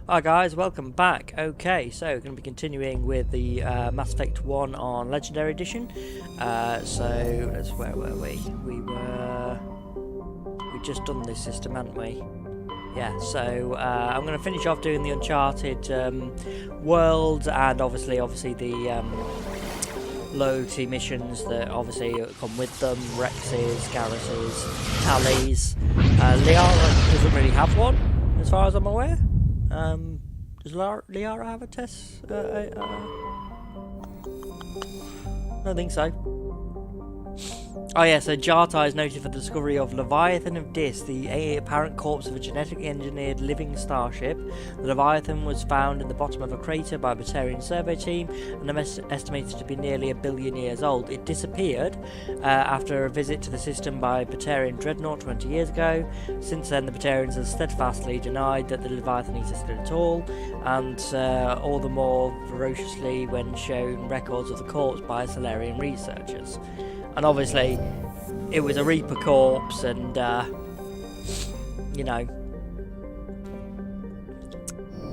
Hi guys, welcome back. Okay, so we're going to be continuing with the Mass Effect 1 on Legendary Edition. Where were we? We just done this system, hadn't we? Yeah, so I'm going to finish off doing the Uncharted world and obviously the loyalty missions that obviously come with them, Rexes, Garruses, Tallies. Liara doesn't really have one, as far as I'm aware. Does Liara have a test? I don't think so. Oh yeah, so Jartai is noted for the discovery of Leviathan of Dis, the apparent corpse of a genetically engineered living starship. The Leviathan was found in the bottom of a crater by a Batarian survey team and estimated to be nearly 1 billion years old. It disappeared after a visit to the system by a Batarian dreadnought 20 years ago. Since then, the Batarians have steadfastly denied that the Leviathan existed at all, and all the more ferociously when shown records of the corpse by Solarian researchers. And obviously, it was a Reaper corpse, and, you know,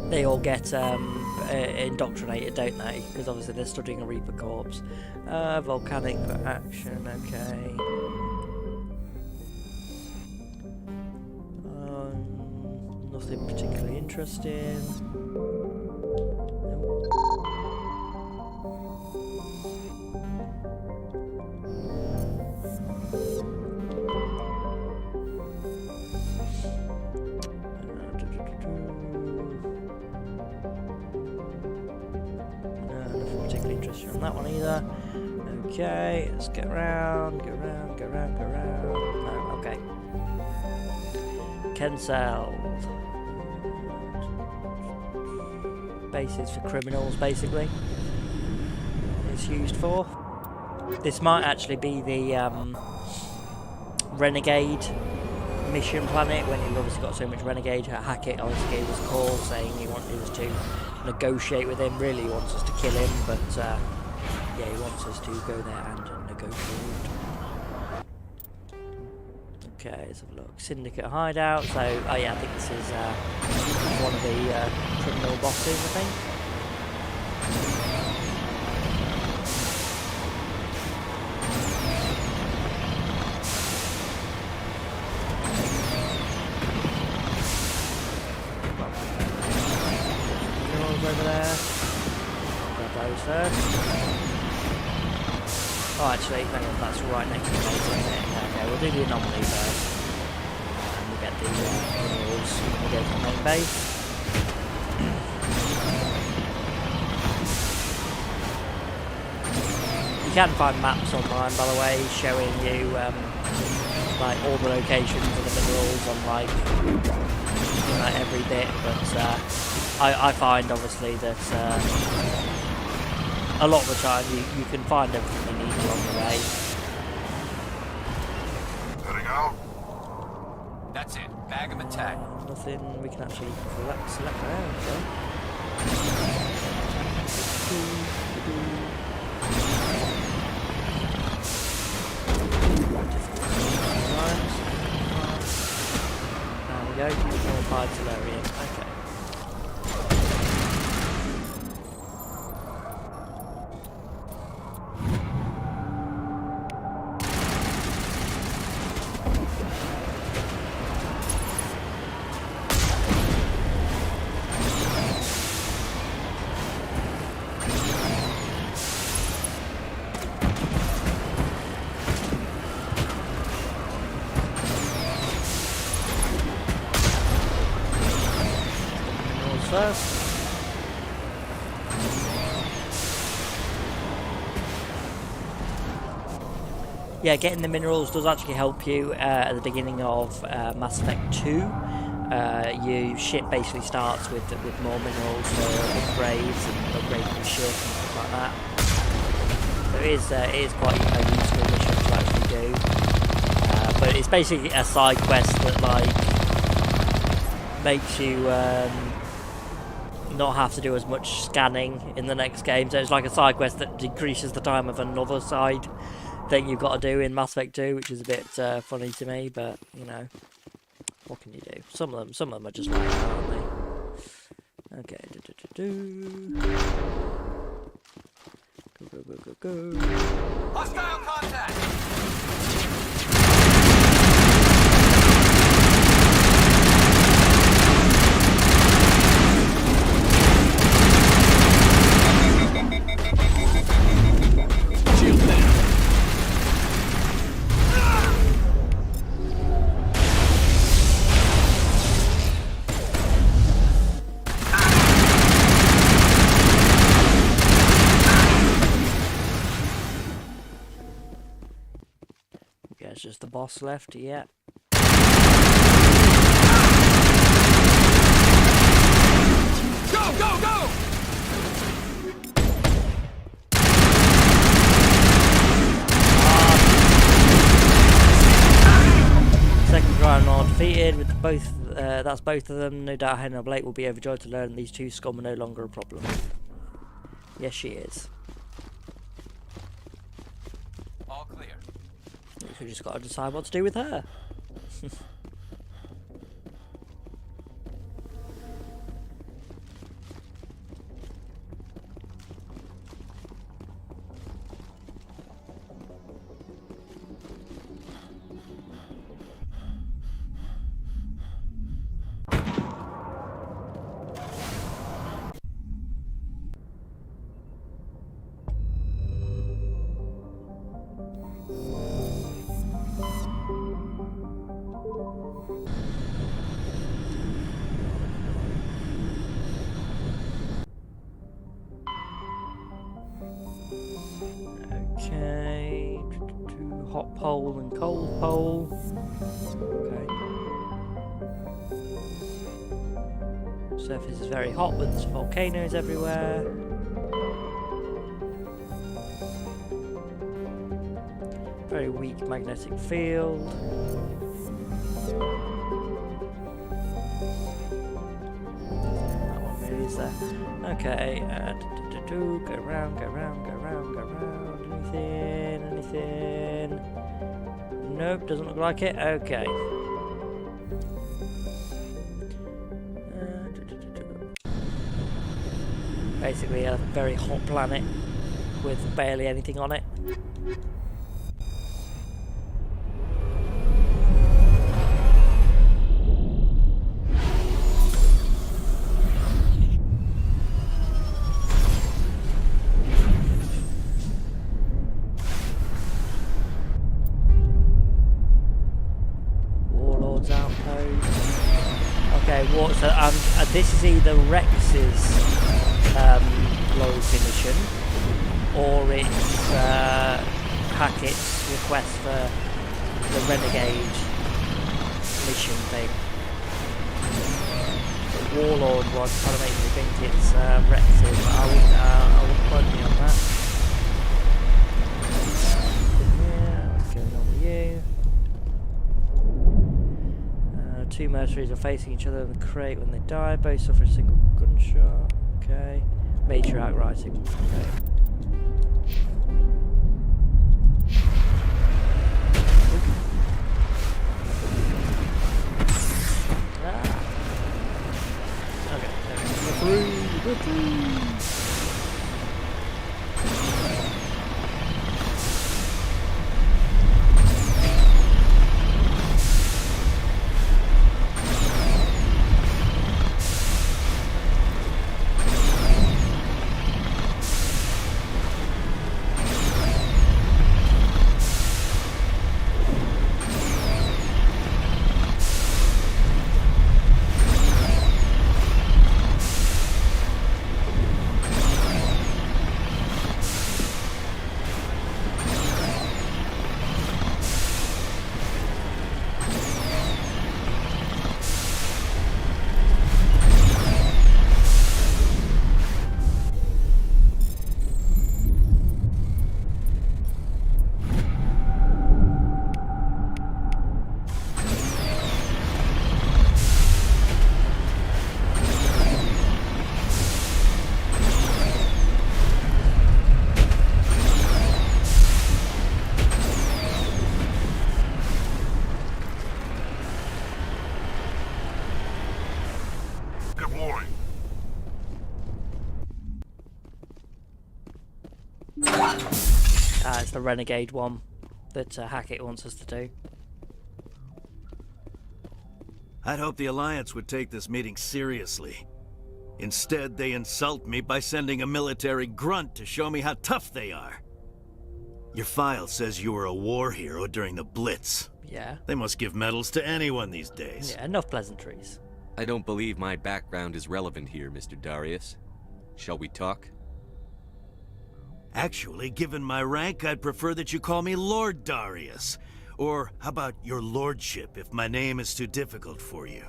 they all get indoctrinated, don't they? Because obviously they're studying a Reaper corpse. Volcanic action, okay. Nothing particularly interesting. On that one either. Okay, let's get around. No, okay. Kensel. Bases for criminals, basically. It's used for. This might actually be the Renegade mission planet, when you've obviously got so much Renegade. Hackett obviously gave us a call saying he wanted us to negotiate with him. Really, he wants us to kill him, but yeah, he wants us to go there and negotiate. Okay, let's have a look. Syndicate hideout. So, oh yeah, I think this is one of the criminal bosses, I think. Over there. Grab those first. Oh, actually, hang on, that's right next to the base, isn't it? Okay, we'll do the anomaly first. And we'll get the minerals when we go to the main base. You can find maps online, by the way, showing you like all the locations of the minerals on like every bit, but I find obviously that a lot of the time you can find everything you need along the way. Heading out. That's it. Bag of attack. Nothing we can actually select there. There we go. More pied Solarian. Okay. First. Yeah, getting the minerals does actually help you at the beginning of Mass Effect 2. Your ship basically starts with more minerals for upgrades and upgrading your ship and stuff like that. So it is quite a useful mission to actually do. But it's basically a side quest that like makes you not have to do as much scanning in the next game. So it's like a side quest that decreases the time of another side thing you've got to do in Mass Effect 2, which is a bit funny to me, but you know, what can you do? Some of them are just like that, aren't they? Okay, Go. Hostile contact! Shield there. Yeah, it's just the boss left, yeah. Go! Second round are defeated with both. That's both of them. No doubt Henry Blake will be overjoyed to learn these two scum are no longer a problem. Yes, she is. All clear. We just got to decide what to do with her. Okay, hot pole and cold pole. Okay. Surface is very hot with volcanoes everywhere. Very weak magnetic field. That one really is there. Okay, go round. Anything? Nope, doesn't look like it. Okay. Basically a very hot planet with barely anything on it. This is either Rex's loyalty mission, or it's Hackett's request for the Renegade mission thing. The Warlord one kind of makes me think it's Rex's, but I wouldn't quote me on that. Yeah, what's going on with you? Two mercenaries are facing each other in the crate when they die. Both suffer a single gunshot. Okay. Major outwriting. Okay. Okay. We're through. It's the renegade one that Hackett wants us to do. I'd hoped the Alliance would take this meeting seriously. Instead, they insult me by sending a military grunt to show me how tough they are. Your file says you were a war hero during the Blitz. Yeah. They must give medals to anyone these days. Yeah, enough pleasantries. I don't believe my background is relevant here, Mr. Darius. Shall we talk? Actually, given my rank, I'd prefer that you call me Lord Darius. Or how about your lordship, if my name is too difficult for you?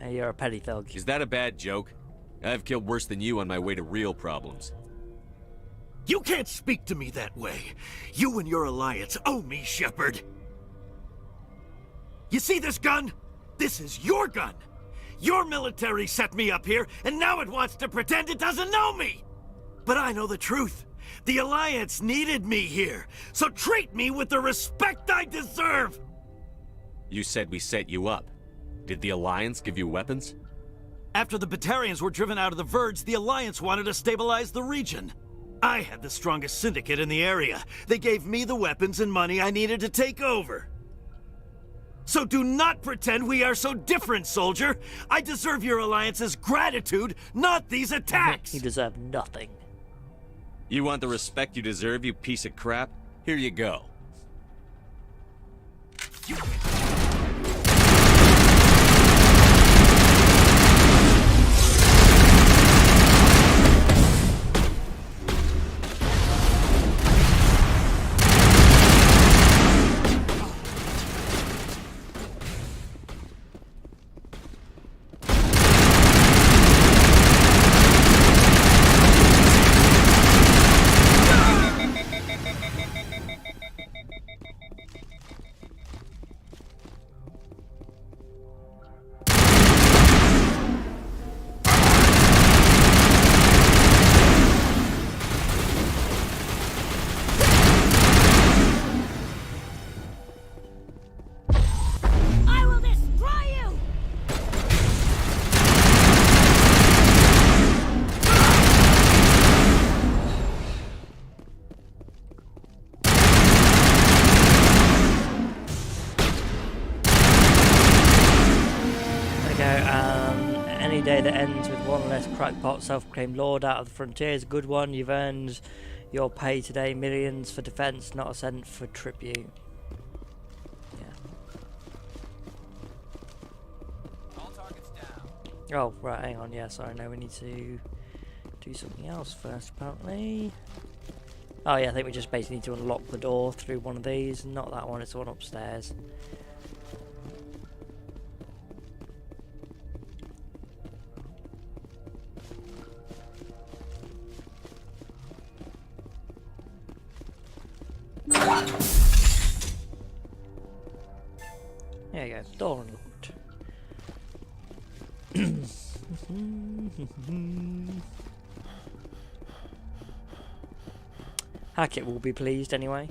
You're a petty thug. Is that a bad joke? I've killed worse than you on my way to real problems. You can't speak to me that way. You and your Alliance owe me, Shepard. You see this gun? This is your gun. Your military set me up here, and now it wants to pretend it doesn't know me. But I know the truth. The Alliance needed me here, so treat me with the respect I deserve! You said we set you up. Did the Alliance give you weapons? After the Batarians were driven out of the Verge, the Alliance wanted to stabilize the region. I had the strongest syndicate in the area. They gave me the weapons and money I needed to take over. So do not pretend we are so different, soldier! I deserve your Alliance's gratitude, not these attacks! You deserve nothing. You want the respect you deserve, you piece of crap? Here you go. Any day that ends with one less crackpot self-proclaimed lord out of the frontier is a good one. You've earned your pay today. Millions for defense, not a cent for tribute. Yeah. All targets down. Oh, right, hang on. Yeah, sorry, no, we need to do something else first, apparently. Oh, yeah, I think we just basically need to unlock the door through one of these. Not that one, it's the one upstairs. There you go, door unlocked. Hackett will be pleased anyway.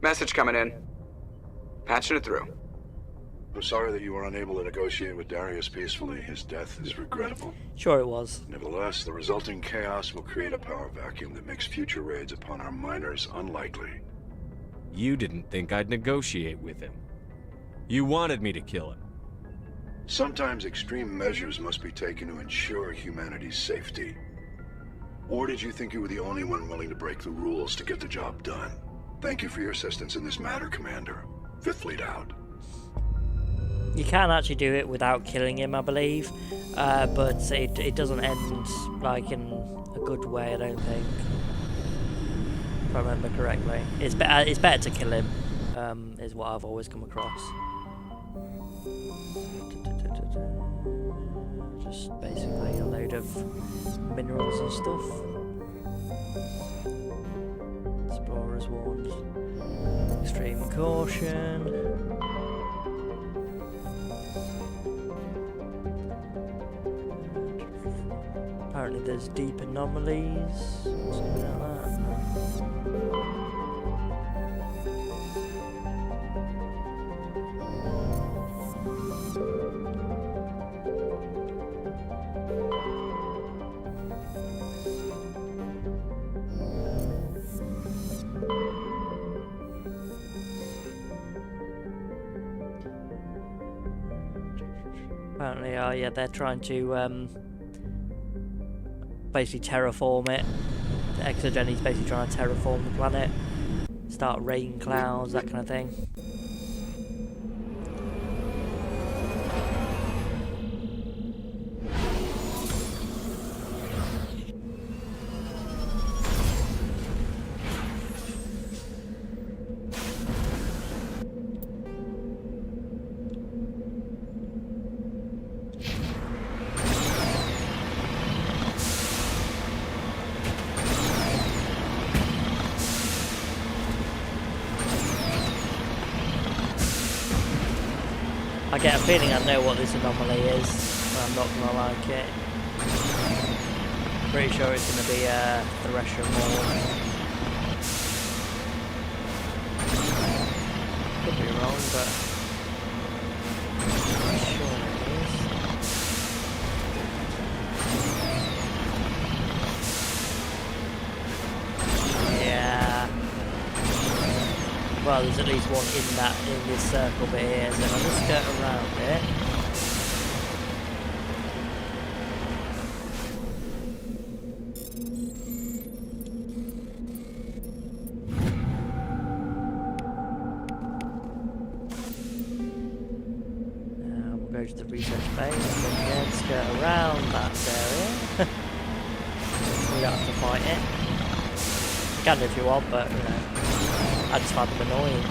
Message coming in. Patching it through. I'm sorry that you were unable to negotiate with Darius peacefully. His death is regrettable. Sure it was. Nevertheless, the resulting chaos will create a power vacuum that makes future raids upon our miners unlikely. You didn't think I'd negotiate with him. You wanted me to kill him. Sometimes extreme measures must be taken to ensure humanity's safety. Or did you think you were the only one willing to break the rules to get the job done? Thank you for your assistance in this matter, Commander. Fifth Fleet out. You can actually do it without killing him, I believe, but it doesn't end like in a good way, I don't think. If I remember correctly, it's better to kill him, is what I've always come across. Just basically a load of minerals and stuff. Explorer's warned. Extreme caution. Apparently there's deep anomalies, something like that. Apparently, yeah, they're trying to basically terraform it. The Exogeni's basically trying to terraform the planet, start rain clouds, that kind of thing. I get a feeling I know what this anomaly is, but I'm not gonna like it. Pretty sure it's gonna be the Thresher Maw. Could be wrong, but I'm sure it is. Yeah. Well, there's at least one in this circle bit here, so I'll just skirt around it. Now we'll go to the research base and again skirt around that area. We don't have to fight it. You can do if you want, but you know. I just find them annoying.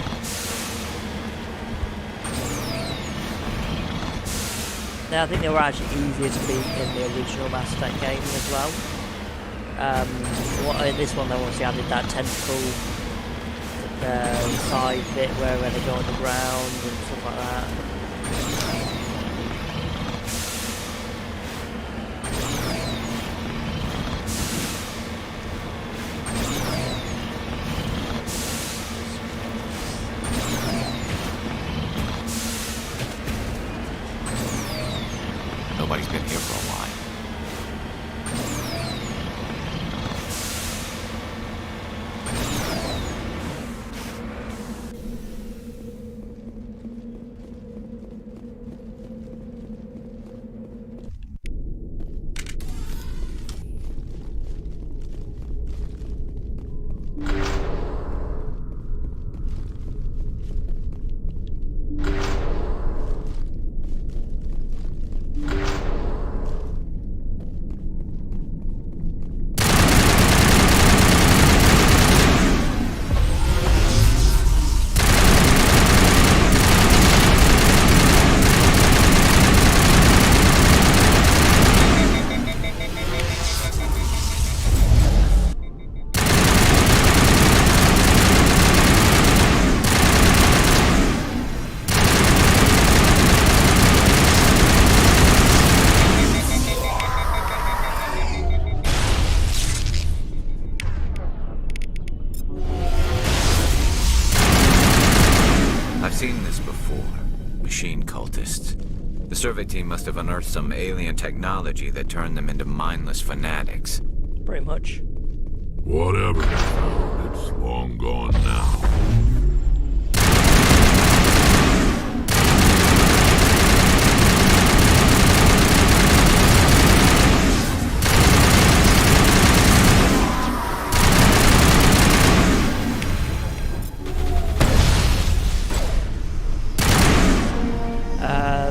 Now I think they were actually easier to beat in the original Mass Effect game as well. In this one they obviously added that tentacle side bit where they go on the ground and stuff like that. Nobody's been here for a while. The survey team must have unearthed some alien technology that turned them into mindless fanatics. Pretty much. Whatever they found, it's long gone now.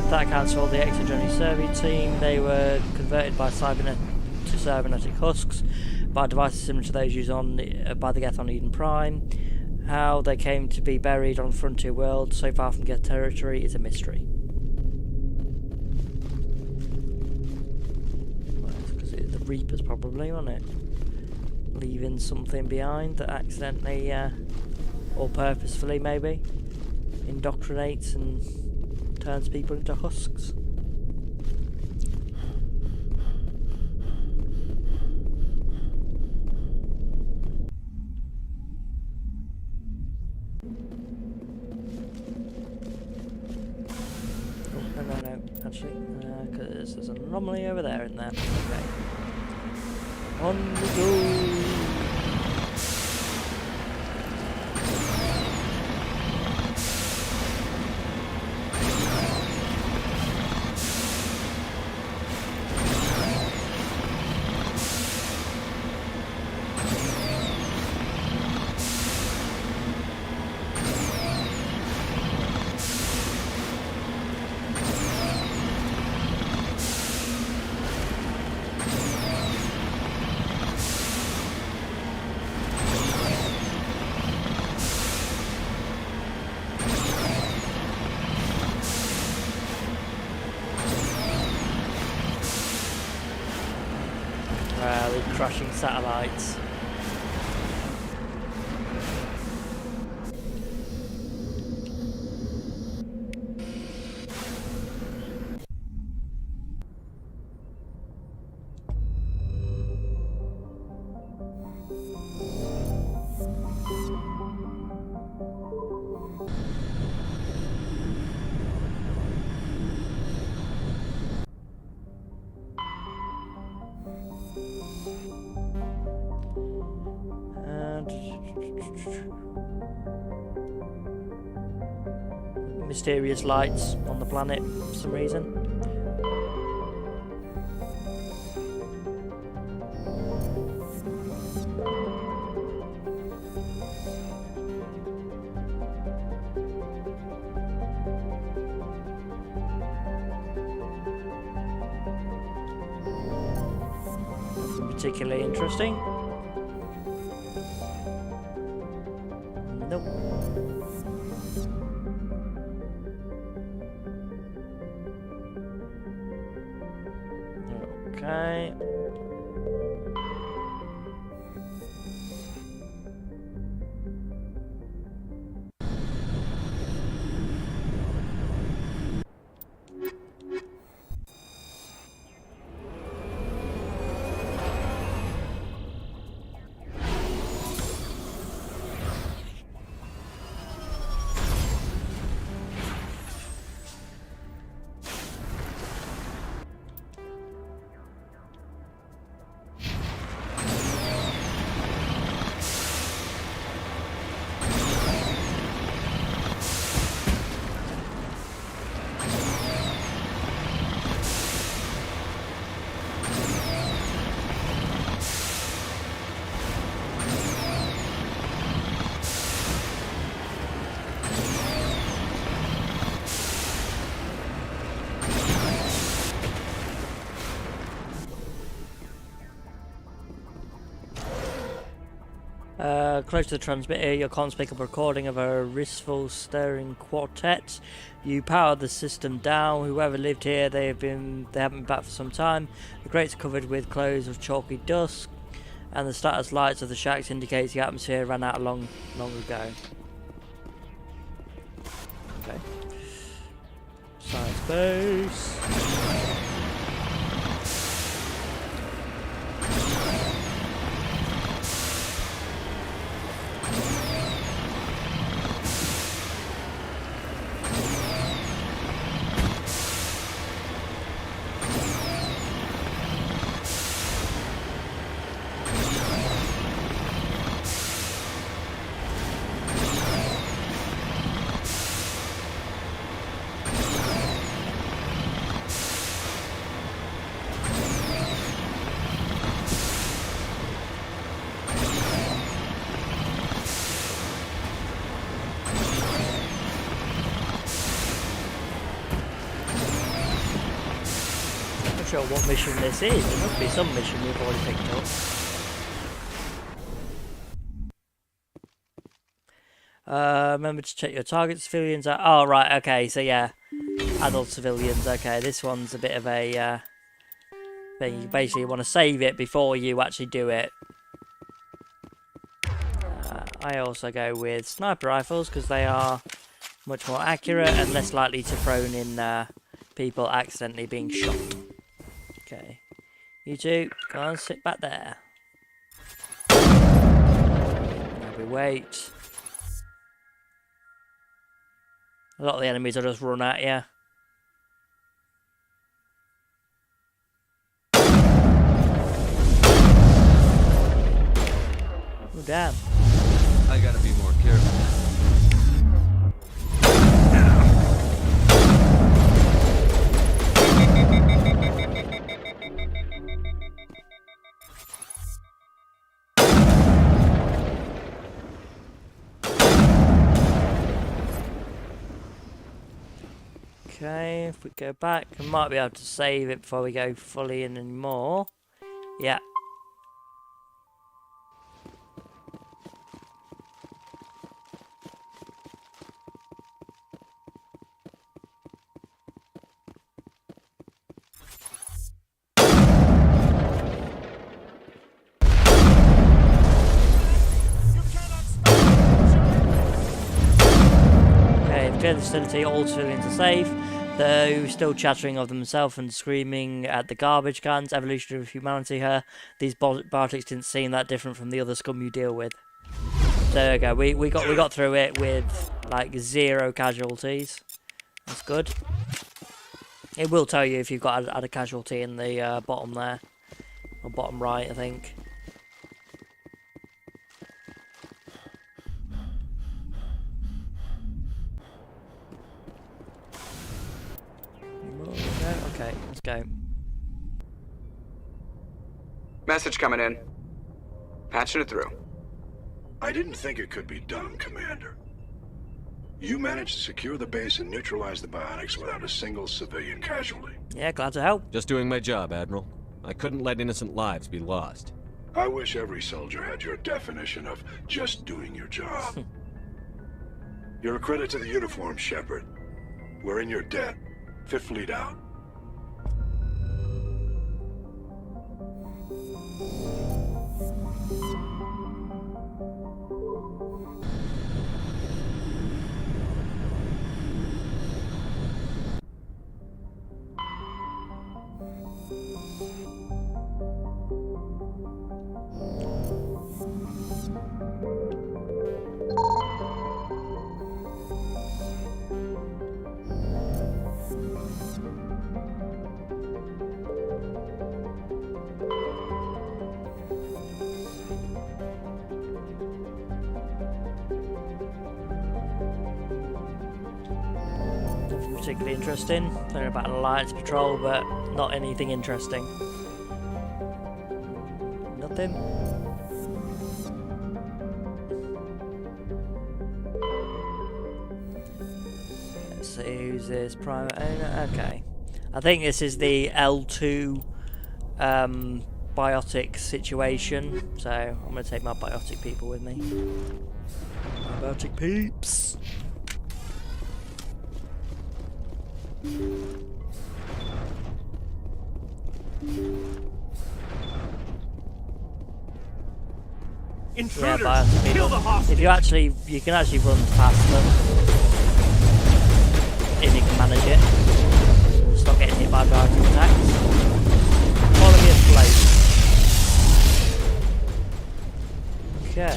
That accounts for the Exogeny survey team. They were converted by cybernetic husks by devices similar to those used by the geth on Eden Prime. How they came to be buried on Frontier World so far from geth territory is a mystery. Well, because the Reapers probably, wasn't it? Leaving something behind that accidentally, or purposefully maybe, indoctrinates and turns people into husks. actually, because there's an anomaly over there in there. Okay. On we go! The crashing satellites. Mysterious lights on the planet for some reason. Nothing particularly interesting. Nope. Okay. Close to the transmitter, your comms pick up a recording of a wistful, stirring quartet. You power the system down. Whoever lived here, they haven't been back for some time. The grates are covered with clouds of chalky dust, and the status lights of the shacks indicates the atmosphere ran out long ago. Okay. Science base. Sure what mission this is. There must be some mission we've already picked up. Remember to check your target civilians out. Oh right, okay, so yeah, adult civilians. Okay, this one's a bit of a thing. You basically want to save it before you actually do it. I also go with sniper rifles because they are much more accurate and less likely to prone in people accidentally being shot. Okay, you two, go on, sit back there. We wait. A lot of the enemies will just run at you. Oh, damn. I gotta be more careful. Okay, if we go back, we might be able to save it before we go fully in anymore. Yeah. The facility, all civilians are safe, though still chattering of themselves and screaming at the garbage cans. Evolution of humanity here. These biotics didn't seem that different from the other scum you deal with. So there we go. We got through it with like 0 casualties. That's good. It will tell you if you've got had a casualty in the bottom there, or bottom right, I think. Okay, let's go. Message coming in. Patching it through. I didn't think it could be done, Commander. You managed to secure the base and neutralize the biotics without a single civilian casualty. Yeah, glad to help. Just doing my job, Admiral. I couldn't let innocent lives be lost. I wish every soldier had your definition of just doing your job. You're a credit to the uniform, Shepard. We're in your debt. Fifth Fleet out. Particularly interesting. Learn about an Alliance patrol, but not anything interesting. Nothing. Let's see who's this private owner. Okay, I think this is the L2 biotic situation. So I'm gonna take my biotic people with me. Biotic peeps. Intruders! Yeah, Kill the hostage! you can actually run past them if you can manage it. Stop getting hit by direct attacks. Quality of place. Okay.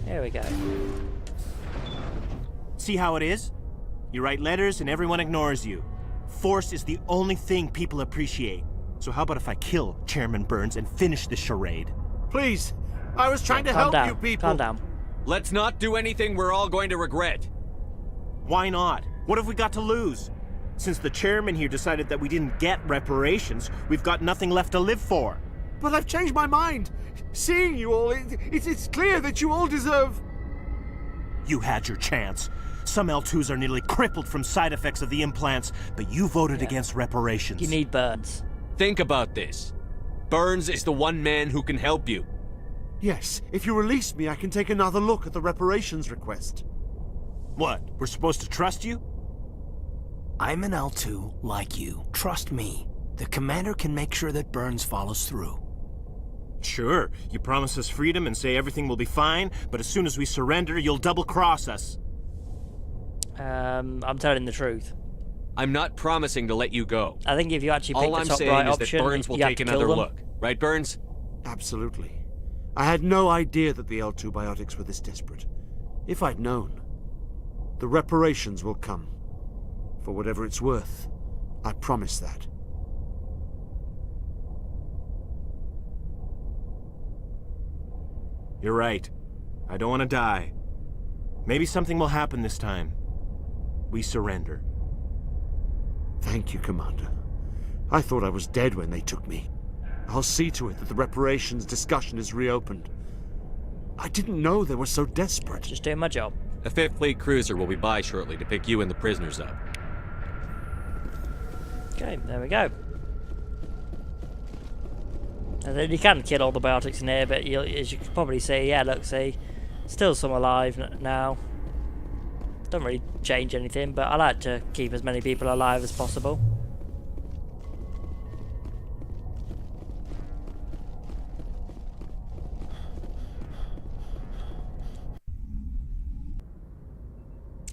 Here we go. See how it is? You write letters and everyone ignores you. Force is the only thing people appreciate. So how about if I kill Chairman Burns and finish this charade? Please! I was trying to help you people! Calm down. Let's not do anything we're all going to regret. Why not? What have we got to lose? Since the chairman here decided that we didn't get reparations, we've got nothing left to live for. But I've changed my mind! Seeing you all, it's clear that you all deserve... You had your chance. Some L2s are nearly crippled from side effects of the implants, but you voted against reparations. You need Burns. Think about this. Burns is the one man who can help you. Yes, if you release me, I can take another look at the reparations request. What? We're supposed to trust you? I'm an L2 like you. Trust me. The commander can make sure that Burns follows through. Sure, you promise us freedom and say everything will be fine, but as soon as we surrender, you'll double-cross us. I'm telling the truth. I'm not promising to let you go. I think if you actually pick All the I'm top saying right is option, that Burns will you have take to kill another them. look. Right, Burns? Absolutely. I had no idea that the L2 biotics were this desperate. If I'd known, the reparations will come. For whatever it's worth, I promise that. You're right. I don't want to die. Maybe something will happen this time. We surrender. Thank you, Commander. I thought I was dead when they took me. I'll see to it that the reparations discussion is reopened. I didn't know they were so desperate. Just doing my job. A 5th Fleet cruiser will be by shortly to pick you and the prisoners up. Okay, there we go. And then you can kill all the biotics in here, but as you can probably see, yeah, look, see, still some alive now. Doesn't really change anything, but I like to keep as many people alive as possible.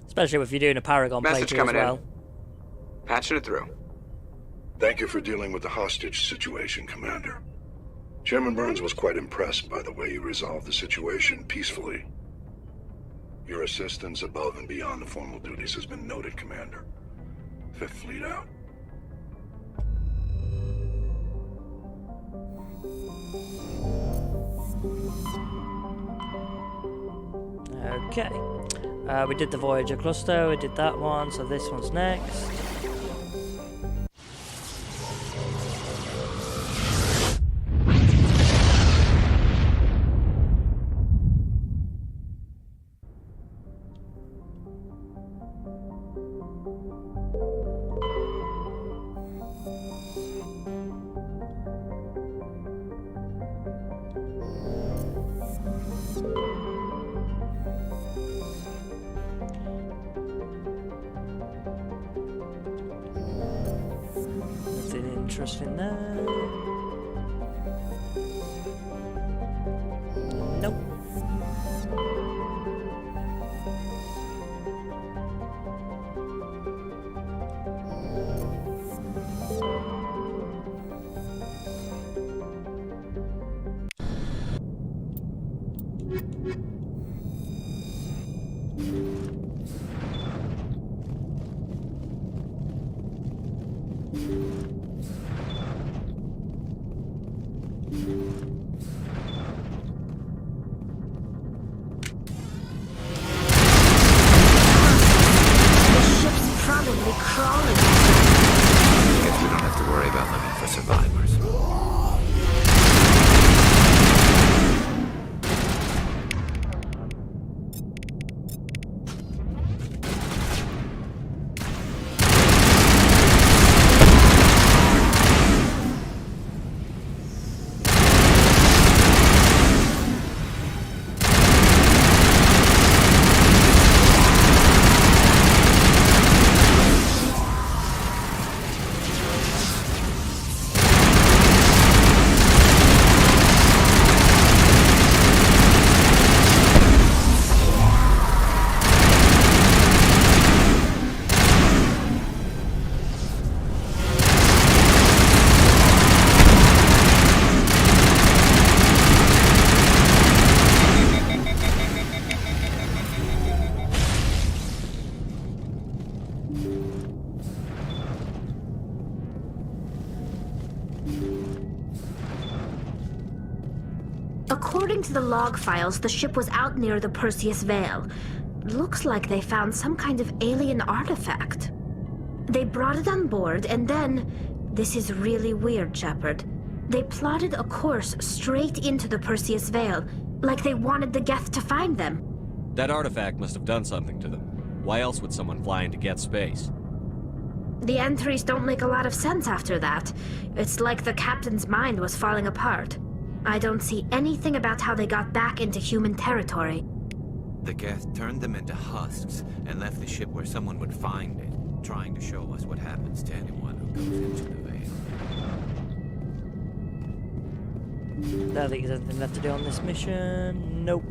Especially if you're doing a Paragon Message playthrough coming as well. in. Patching it through. Thank you for dealing with the hostage situation, Commander. Chairman Burns was quite impressed by the way you resolved the situation peacefully. Your assistance above and beyond the formal duties has been noted, Commander. 5th Fleet out. Okay. We did the Voyager cluster, we did that one, so this one's next. Interesting there. Nope. Guess we don't have to worry about looking for survivors. According to the log files, the ship was out near the Perseus Veil. Looks like they found some kind of alien artifact. They brought it on board, and then... This is really weird, Shepard. They plotted a course straight into the Perseus Veil, like they wanted the geth to find them. That artifact must have done something to them. Why else would someone fly into geth space? The entries don't make a lot of sense after that. It's like the captain's mind was falling apart. I don't see anything about how they got back into human territory. The geth turned them into husks and left the ship where someone would find it, trying to show us what happens to anyone who goes into the Veil. Don't think there's anything left to do on this mission. Nope.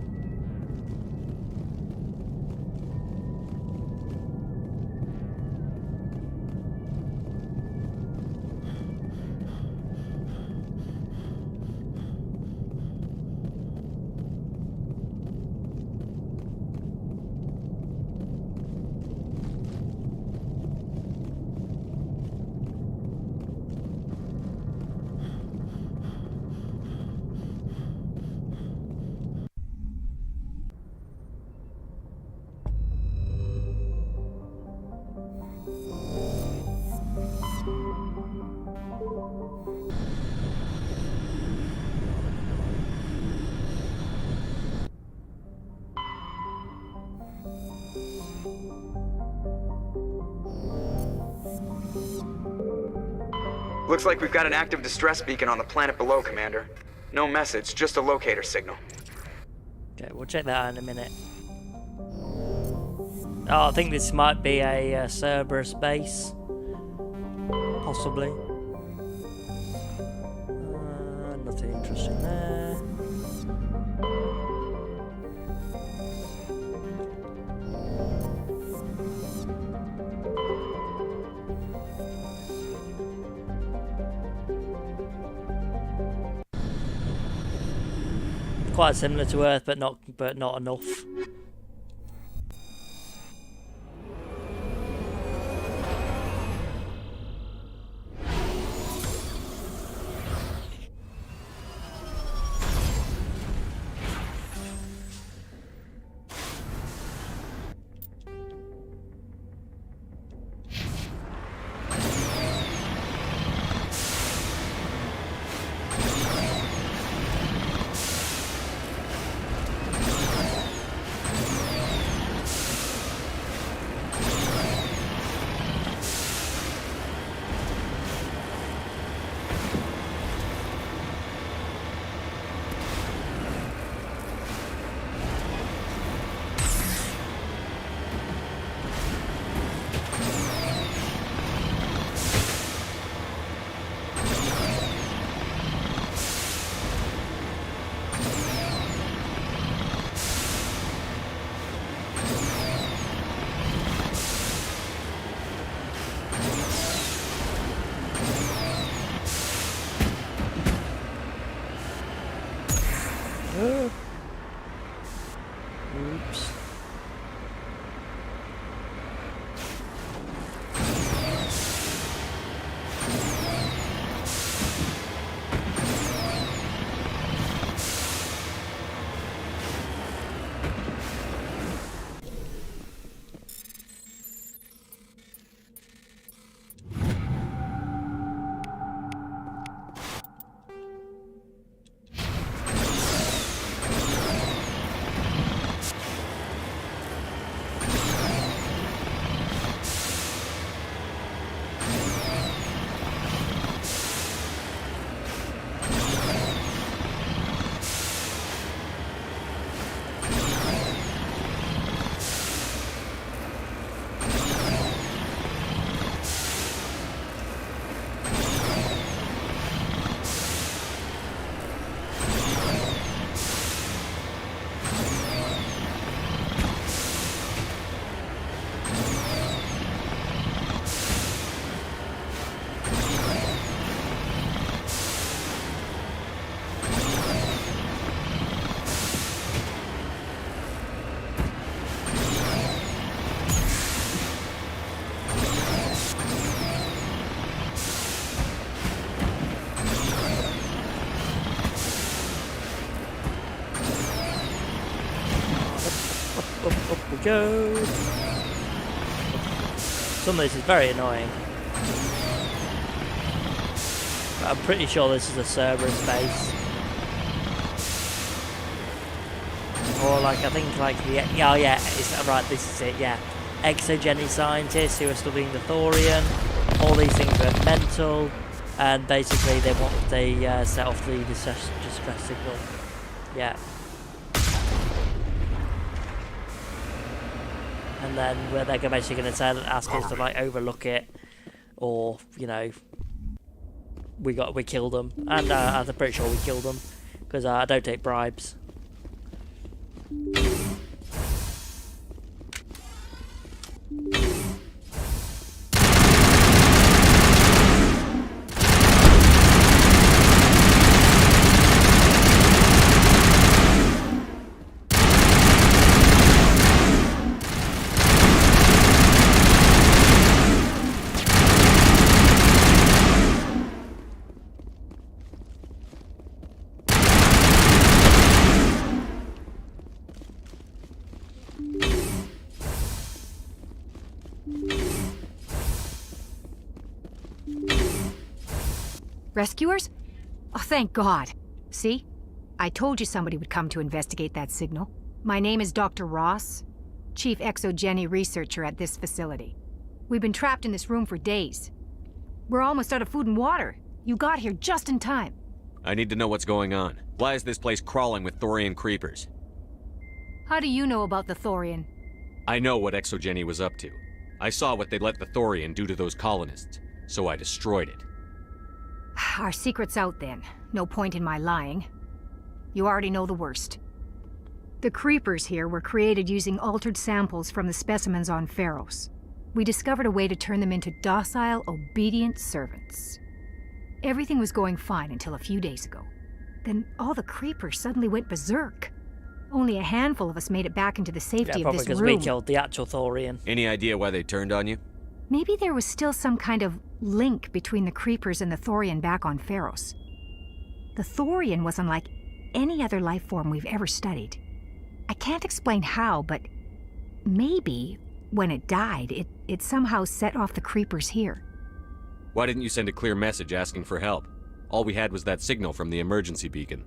Looks like we've got an active distress beacon on the planet below, Commander. No message, just a locator signal. Okay, we'll check that out in a minute. Oh, I think this might be a Cerberus base. Possibly. Nothing interesting there. Quite similar to Earth, but not enough. Oops. Up we go. Some of this is very annoying. But I'm pretty sure this is a Cerberus base. Or like, I think like the, oh yeah, it's, right, this is it, yeah. Exogeny scientists who are studying the Thorian. All these things are mental. And basically they set off the distress signal. Yeah. And then they're basically going to ask us to like overlook it, or you know, we killed them, and I'm pretty sure we killed them because I don't take bribes. Rescuers? Oh, thank God. See? I told you somebody would come to investigate that signal. My name is Dr. Ross, Chief Exogeny Researcher at this facility. We've been trapped in this room for days. We're almost out of food and water. You got here just in time. I need to know what's going on. Why is this place crawling with Thorian creepers? How do you know about the Thorian? I know what Exogeny was up to. I saw what they let the Thorian do to those colonists, so I destroyed it. Our secret's out then. No point in my lying. You already know the worst. The creepers here were created using altered samples from the specimens on Pharos. We discovered a way to turn them into docile, obedient servants. Everything was going fine until a few days ago. Then all the creepers suddenly went berserk. Only a handful of us made it back into the safety of this because room. we killed the actual Thorian. Any idea why they turned on you? Maybe there was still some kind of link between the creepers and the Thorian back on Pharos. The Thorian was unlike any other life form we've ever studied. I can't explain how, but maybe when it died, it somehow set off the creepers here. Why didn't you send a clear message asking for help? All we had was that signal from the emergency beacon.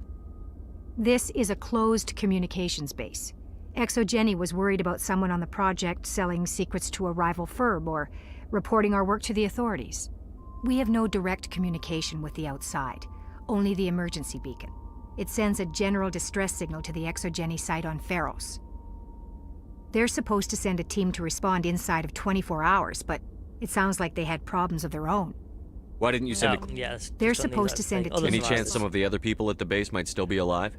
This is a closed communications base. Exogeny was worried about someone on the project selling secrets to a rival firm or reporting our work to the authorities. We have no direct communication with the outside, only the emergency beacon. It sends a general distress signal to the Exogeny site on Pharos. They're supposed to send a team to respond inside of 24 hours, but it sounds like they had problems of their own. Why didn't you send a... Yes, They're supposed to send a team. Any chance some of the other people at the base might still be alive?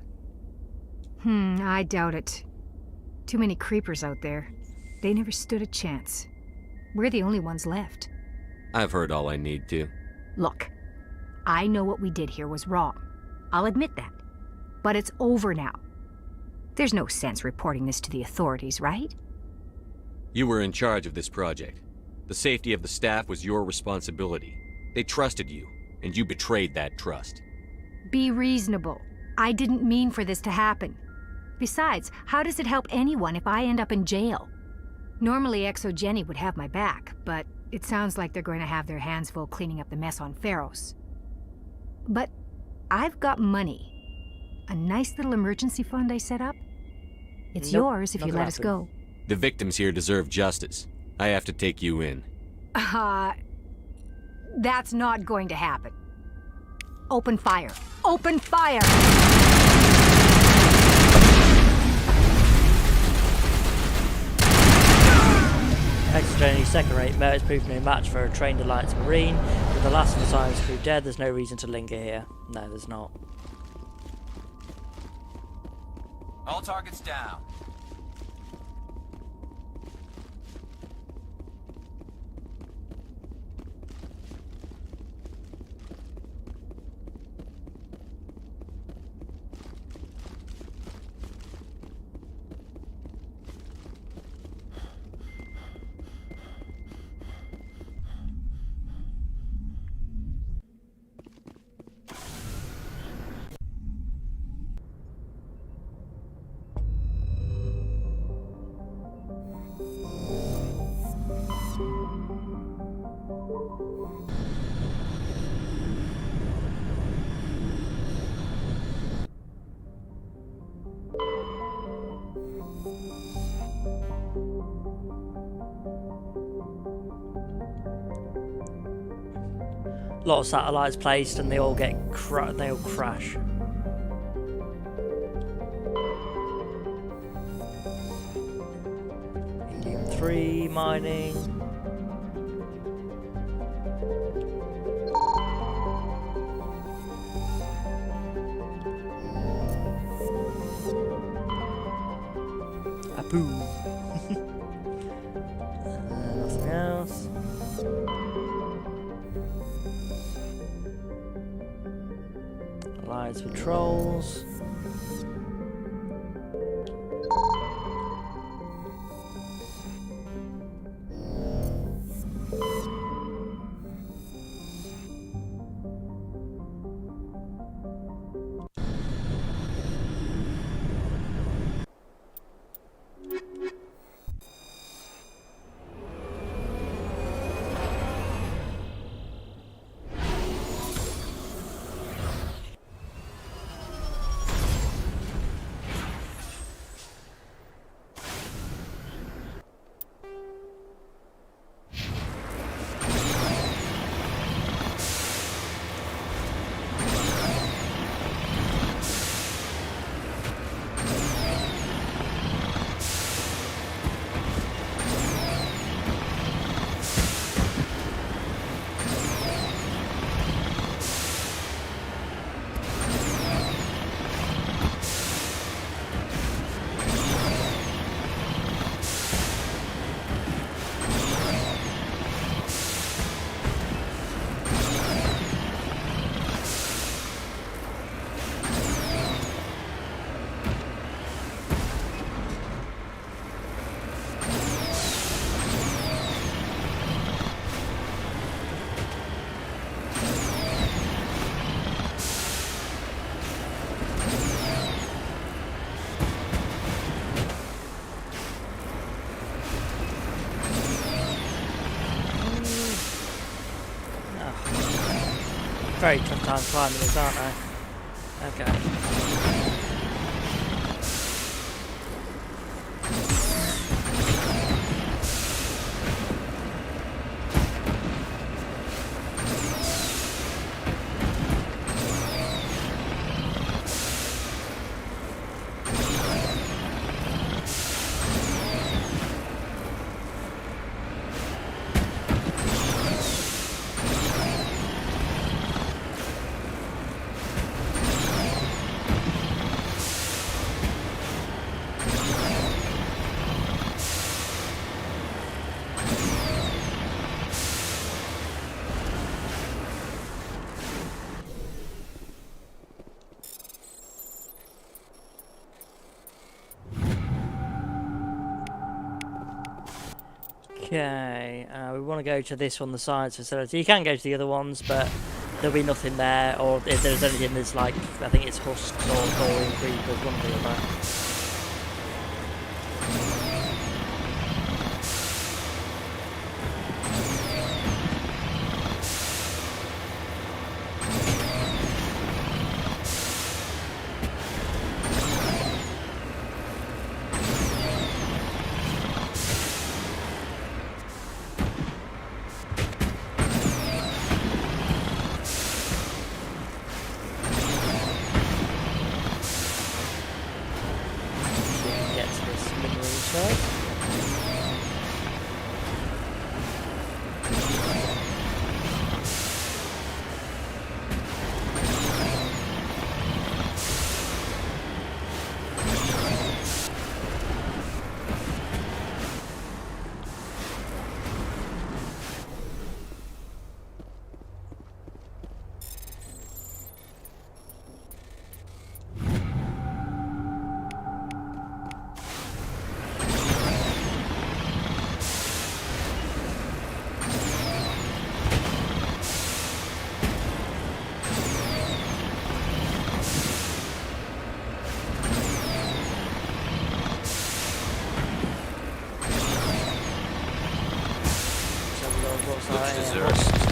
I doubt it. Too many creepers out there. They never stood a chance. We're the only ones left. I've heard all I need to. Look, I know what we did here was wrong. I'll admit that. But it's over now. There's no sense reporting this to the authorities, right? You were in charge of this project. The safety of the staff was your responsibility. They trusted you, and you betrayed that trust. Be reasonable. I didn't mean for this to happen. Besides, how does it help anyone if I end up in jail? Normally Exogeny would have my back, but it sounds like they're going to have their hands full cleaning up the mess on Pharos. But I've got money. A nice little emergency fund I set up. It's yours if you let us go. The victims here deserve justice. I have to take you in. That's not going to happen. Open fire. Open fire! Exogeny's second rate merit has proved no match for a trained Alliance Marine. With the last of the Science crew dead, there's no reason to linger here. No, there's not. All targets down. A lot of satellites placed, and they all get they all crash. Indium 3 mining. Apoo. Nothing else. Alliance patrols. very tough time climbing this, aren't they? Okay. Okay, we want to go to this one, the science facility. You can go to the other ones, but there'll be nothing there, or if there's anything there's like, I think it's husks or thorium creepers, one or the other.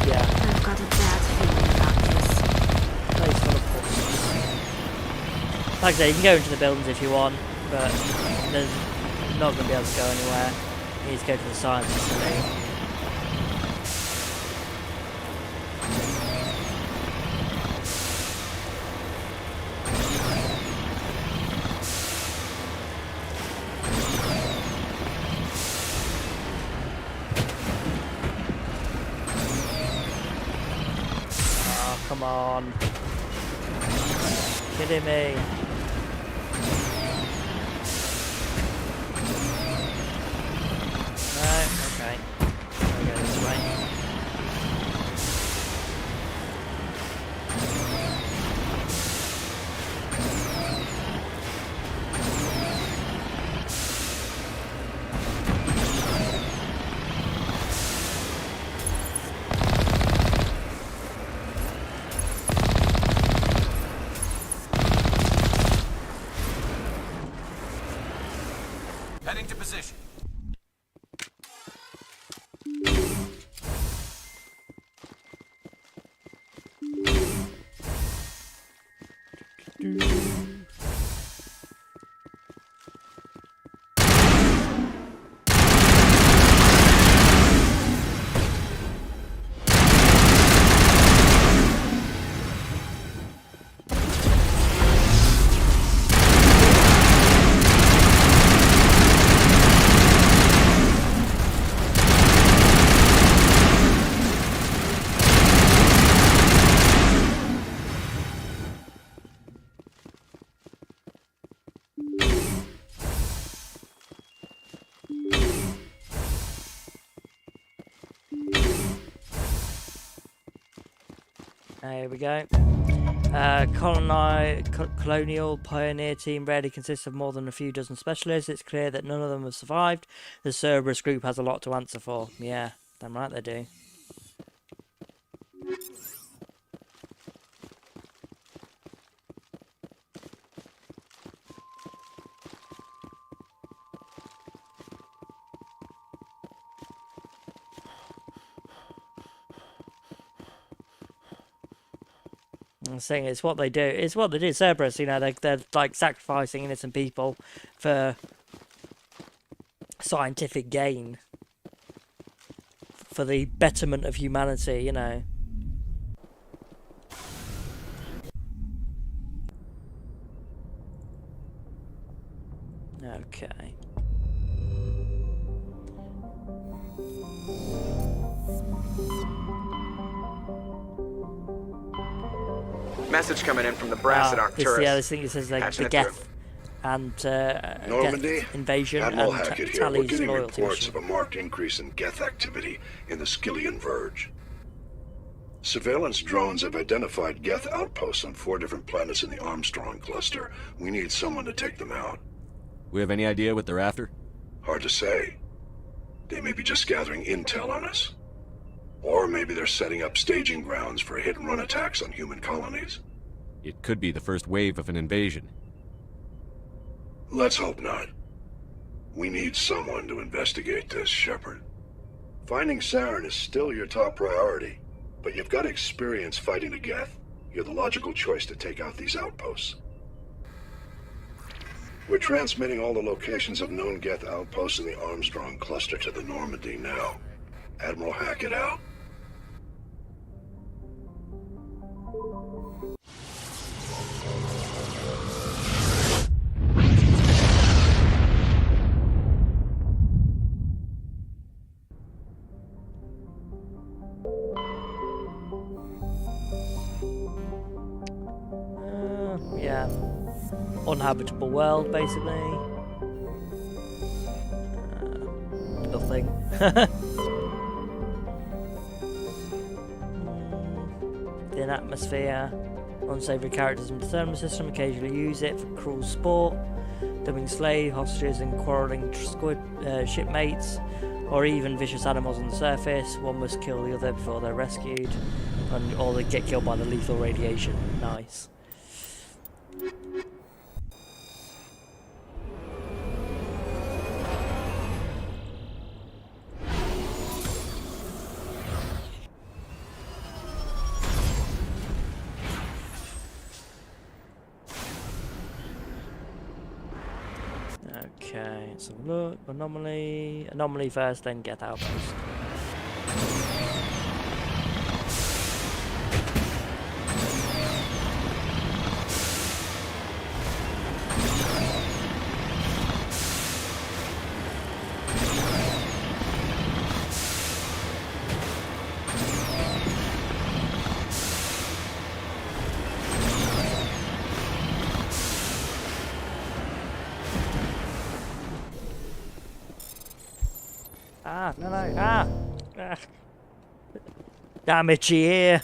Yeah. I've got a bad feeling about this. Place full of husks. Like I say, you can go into the buildings if you want, but there's not going to be able to go anywhere. You need to go to the science facility. Come on. Kidding me. No, okay. I'll go this way. Heading to position. There we go. Colonial pioneer team rarely consists of more than a few dozen specialists. It's clear that none of them have survived. The Cerberus group has a lot to answer for. Yeah, damn right they do. I'm saying it's what they do. It's what they do. Cerberus, you know, they're like sacrificing innocent people for scientific gain, for the betterment of humanity, you know. Okay. Message coming in from the brass at Arcturus. Yeah, this thing that says like the geth and Normandy, geth invasion Admiral and Hackett here. We're Tally's getting loyalty reports mission. of a marked increase in geth activity in the Skillian Verge. Surveillance drones have identified geth outposts on 4 different planets in the Armstrong cluster. We need someone to take them out. We have any idea what they're after? Hard to say. They may be just gathering intel on us. Or maybe they're setting up staging grounds for hit-and-run attacks on human colonies. It could be the first wave of an invasion. Let's hope not. We need someone to investigate this, Shepard. Finding Saren is still your top priority, but you've got experience fighting the geth. You're the logical choice to take out these outposts. We're transmitting all the locations of known geth outposts in the Armstrong cluster to the Normandy now. Admiral Hackett out. Yeah. Uninhabitable world, basically. Nothing. Thin atmosphere. Unsavory characters in the thermal system occasionally use it for cruel sport, dumping slave hostages and quarrelling shipmates, or even vicious animals on the surface. One must kill the other before they're rescued, or they get killed by the lethal radiation. Nice. Okay, let's have a look. Anomaly first, then geth outpost. No. Damn itchy ear.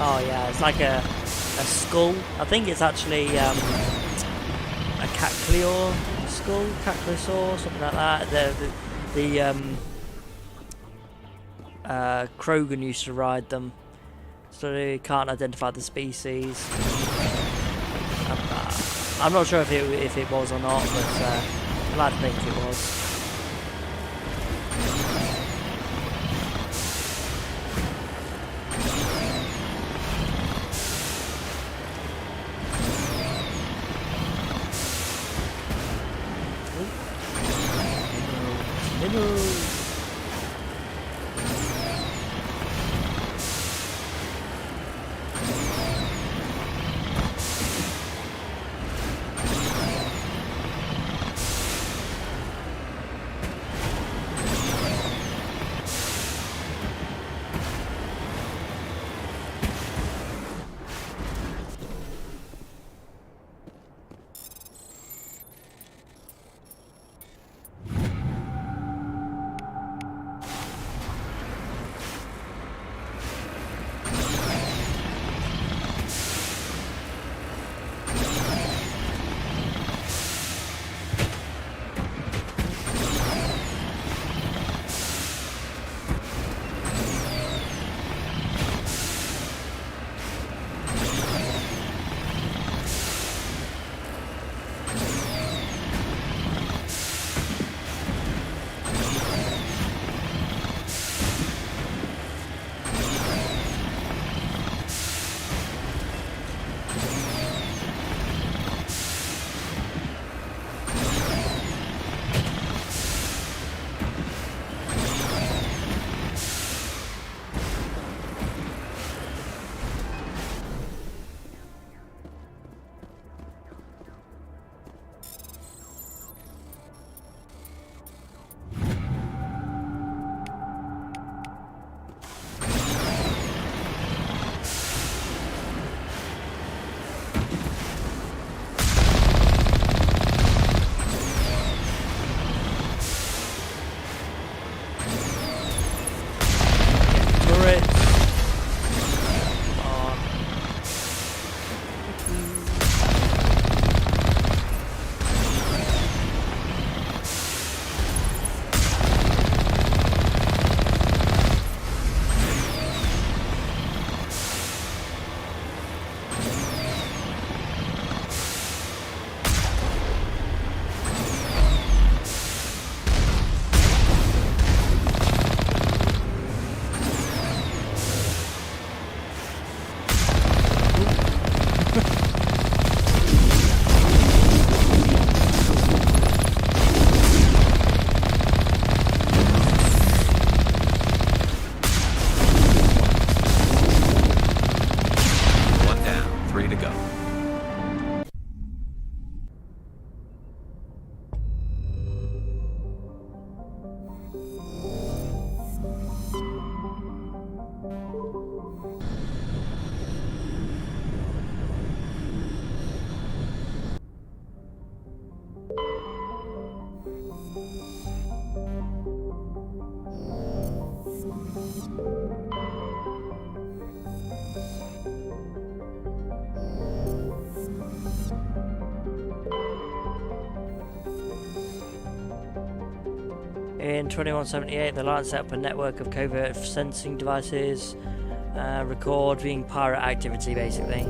Oh yeah, it's like a skull. I think it's actually a caclior skull, caclosaur, something like that. The Krogan used to ride them, so they can't identify the species. I'm not sure if it was or not, but I'd like to think it was. in 2178, the Alliance set up a network of covert sensing devices, recording pirate activity, basically.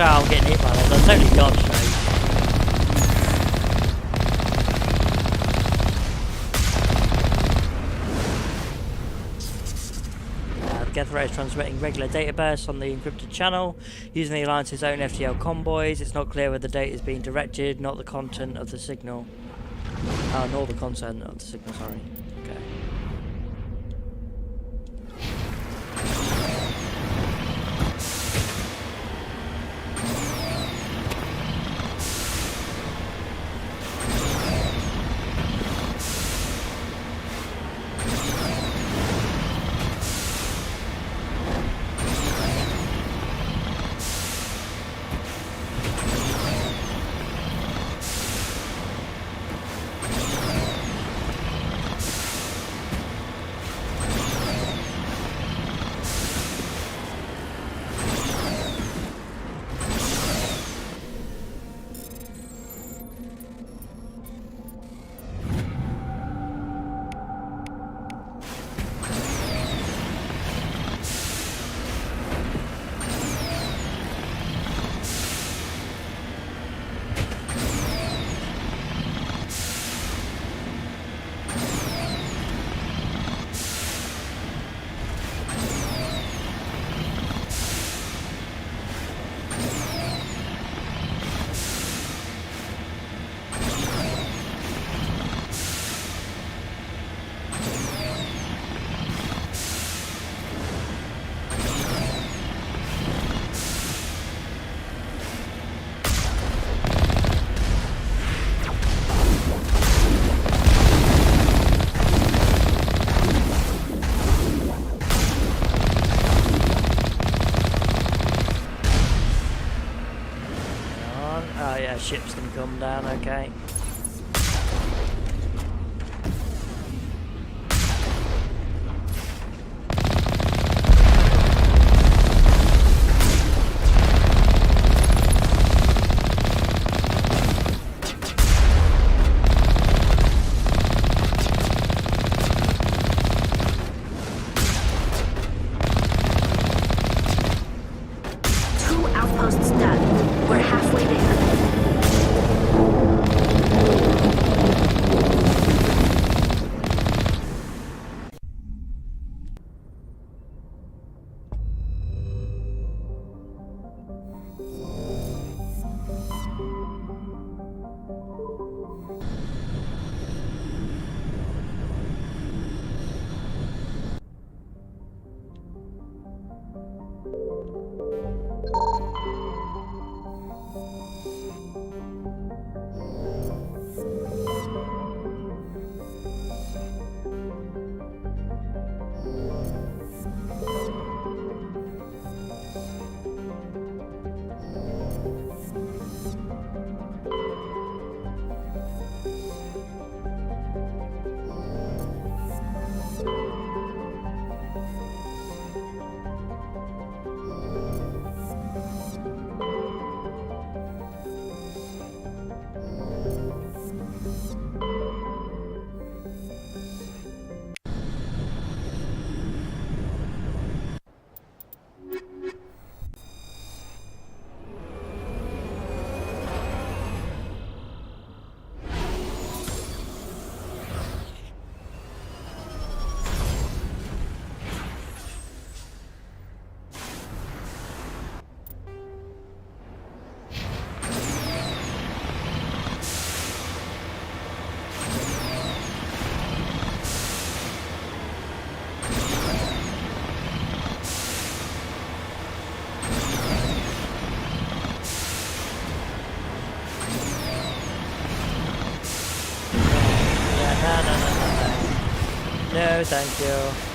I'm getting hit by those. I totally dodged those. The geth array is transmitting regular data bursts on the encrypted channel using the Alliance's own FTL convoys. It's not clear where the data is being directed, not the content of the signal. Nor the content of the signal, sorry. Okay. ships can come down, okay. No, thank you.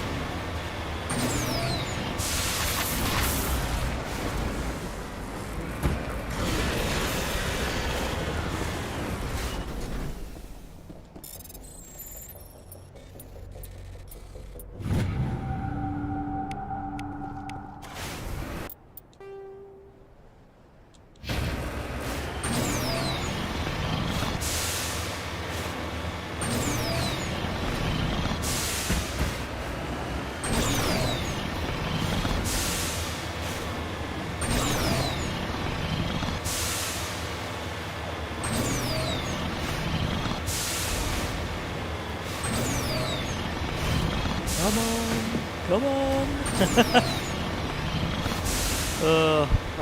Come on, come on.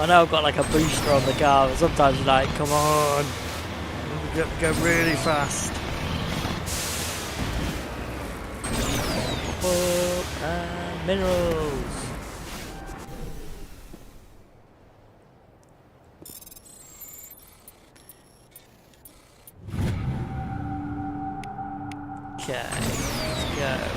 I know I've got like a booster on the car, but sometimes you're like, come on, go really fast. Up and minerals. Okay, let's go.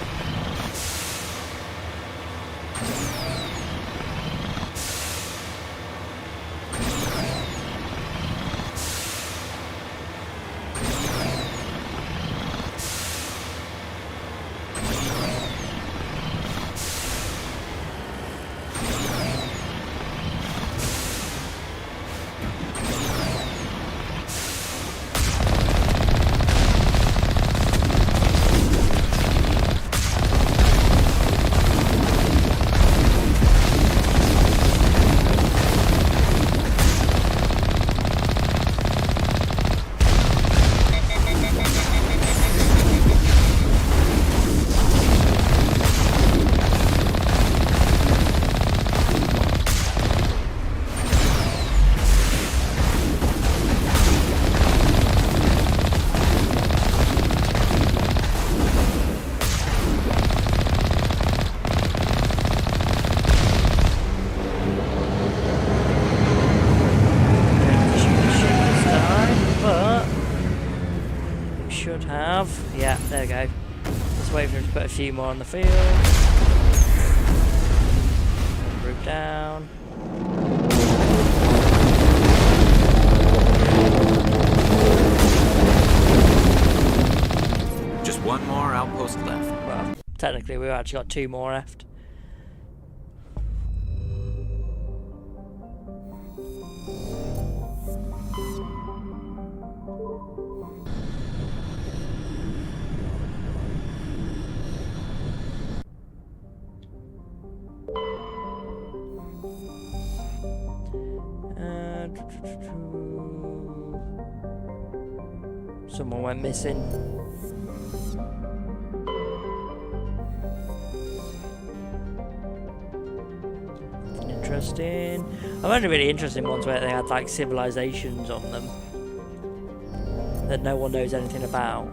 Yeah, there we go. Let's wait for him to put a few more on the field. Group down. technically we've actually got 2 more left. Someone went missing. Interesting. I'm only really interested in ones where they had like civilizations on them that no one knows anything about.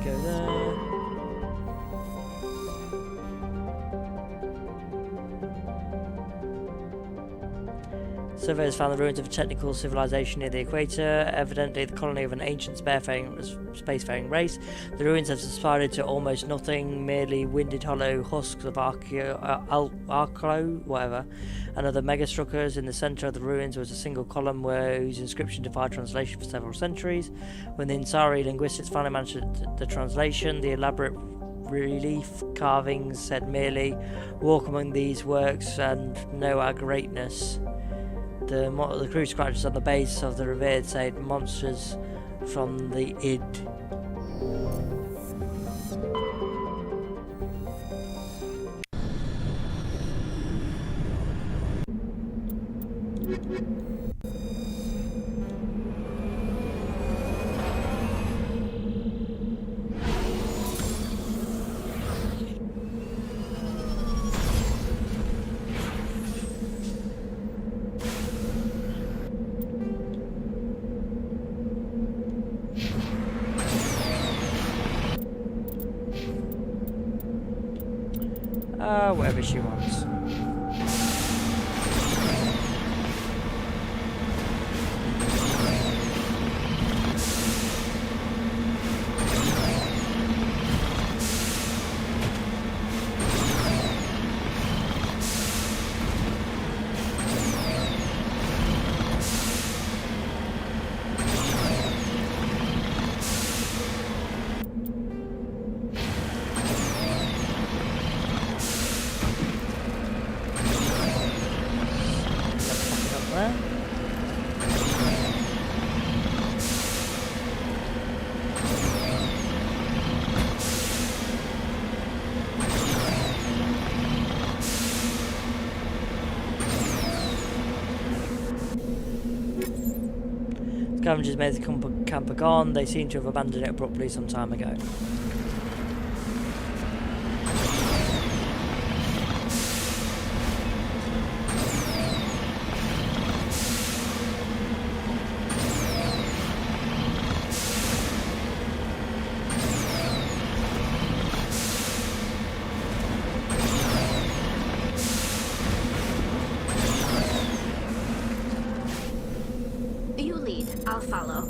Go there. Surveyors found the ruins of a technical civilization near the equator, evidently the colony of an ancient spacefaring race. The ruins have subsided to almost nothing, merely winded hollow husks of whatever, and other megastructures. In the centre of the ruins was a single column whose inscription defied translation for several centuries. When the Ansari linguistics finally managed the translation, the elaborate relief carvings said merely, "Walk among these works and know our greatness." The crew scratches on the base of the revered said, "Monsters from the id." Whatever she wants. Scavengers made the camper gone. They seem to have abandoned it abruptly some time ago. I'll follow.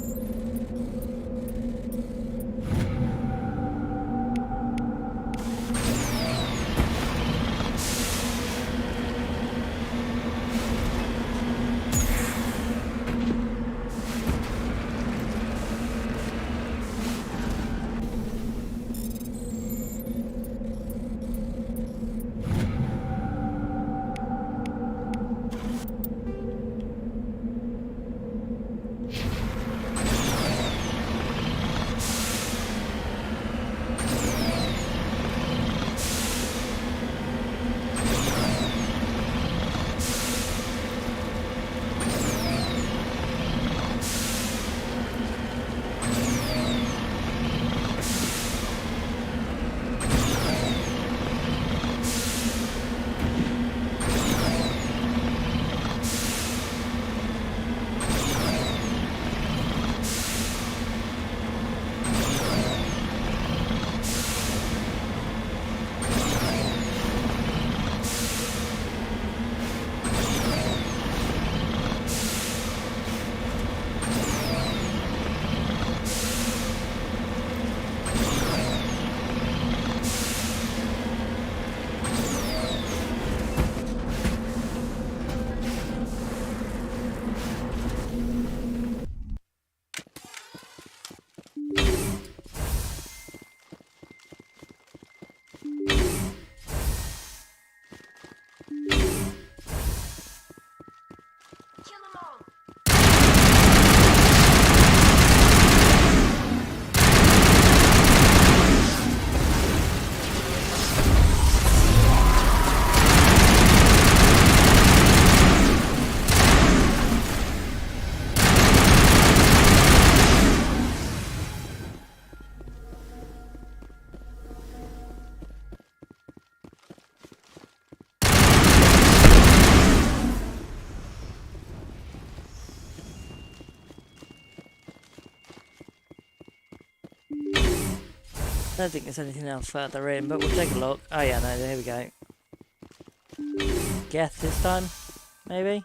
don't think there's anything else further in, but we'll take a look. Oh yeah, no, here we go. Geth this time, maybe?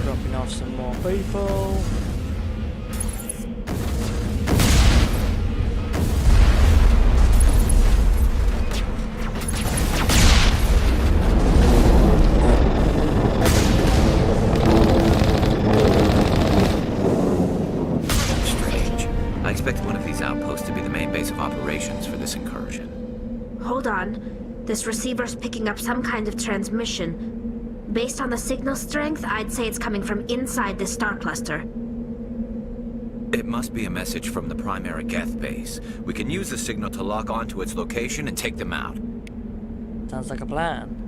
Dropping off some more people. Strange. I expect one of these outposts to be the main base of operations for this incursion. Hold on. This receiver's picking up some kind of transmission. Based on the signal strength, I'd say it's coming from inside this star cluster. It must be a message from the primary geth base. We can use the signal to lock onto its location and take them out. Sounds like a plan.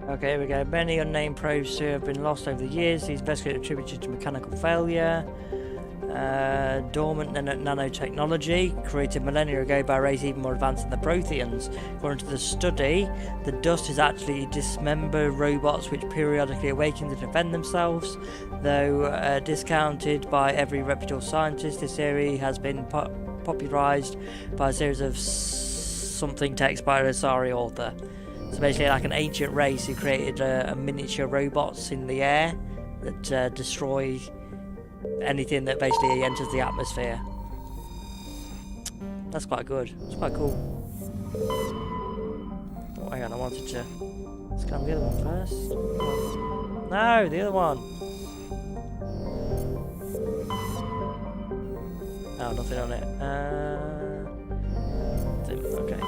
Okay, here we go. Many unnamed probes have been lost over the years. These investigators attributed to mechanical failure. Dormant nanotechnology, created millennia ago by a race even more advanced than the Protheans. According to the study, the dust is actually dismembered robots which periodically awaken to defend themselves. Though discounted by every reputable scientist, this theory has been popularized by a series of something text by a Asari author. So basically like an ancient race who created a miniature robots in the air that destroy anything that basically enters the atmosphere. That's quite good. It's quite cool. Oh, hang on, I wanted to scan the other one first. No, the other one. Oh, nothing on it. Okay.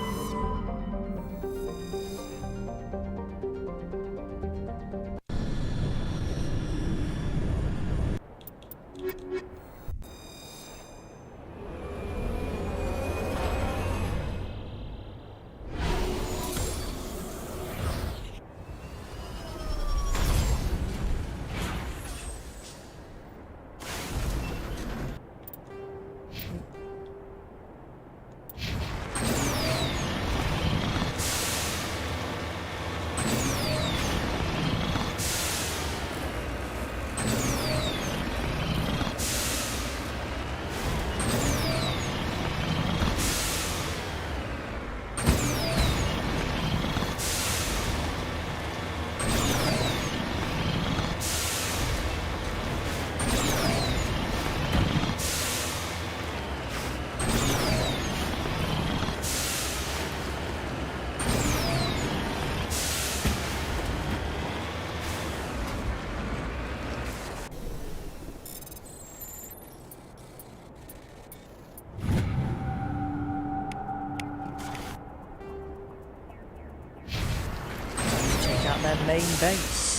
out their main base.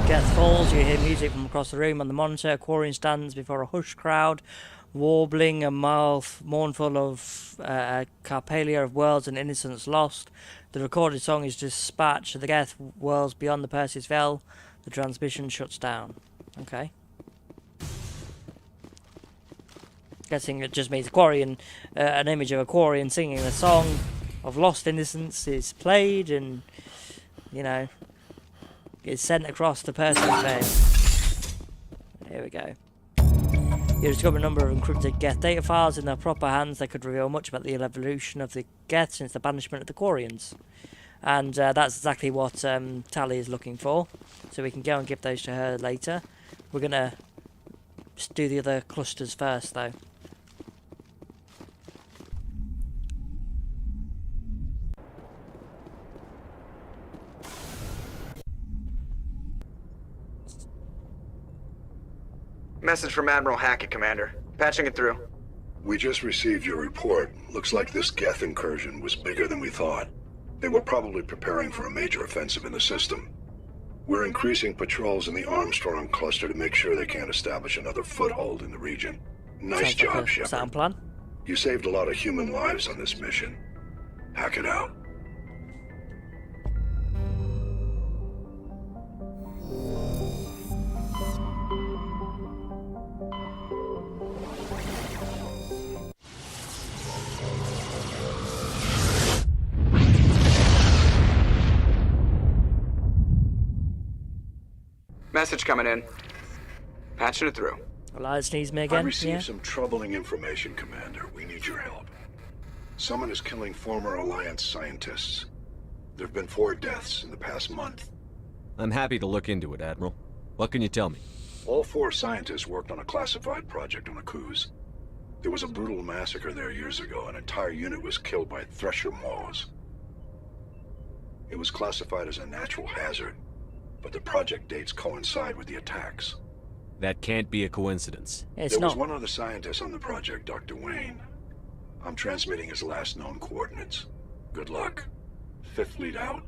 Geth falls, you hear music from across the room on the monitor. Quarian stands before a hushed crowd, warbling a mournful of Carpalia of worlds and innocence lost. The recorded song is dispatched to the Geth worlds beyond the Perseus Veil. The transmission shuts down. Okay. Guessing it just means a Quarian, an image of a Quarian singing a song of lost innocence is played and, you know, is sent across the Perseus Veil. Here we go. You discover a number of encrypted Geth data files in their proper hands that could reveal much about the evolution of the Geth since the banishment of the Quarians. And that's exactly what Tali is looking for. So we can go and give those to her later. We're going to do the other clusters first, though. Message from Admiral Hackett, Commander. Patching it through. We just received your report. Looks like this geth incursion was bigger than we thought. They were probably preparing for a major offensive in the system. We're increasing patrols in the Armstrong cluster to make sure they can't establish another foothold in the region. Nice job, Shepard. Sound plan? You saved a lot of human lives on this mission. Hackett out. Message coming in. Patching it through. Alliance needs me again. I received some troubling information, Commander. We need your help. Someone is killing former Alliance scientists. There have been 4 deaths in the past month. I'm happy to look into it, Admiral. What can you tell me? All 4 scientists worked on a classified project on a cruise. There was a brutal massacre there years ago. An entire unit was killed by Thresher Maws. It was classified as a natural hazard, but the project dates coincide with the attacks. That can't be a coincidence. It's there not. was one other scientist on the project, Dr. Wayne. I'm transmitting his last known coordinates. Good luck. 5th Fleet out.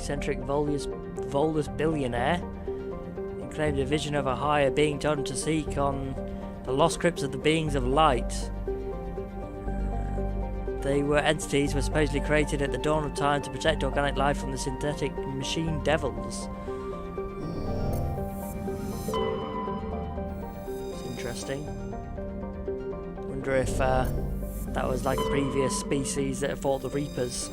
eccentric, volus billionaire. He claimed a vision of a higher being told him to seek on the lost crypts of the beings of light. They were entities were supposedly created at the dawn of time to protect organic life from the synthetic machine devils. It's interesting. Wonder if that was like a previous species that fought the Reapers.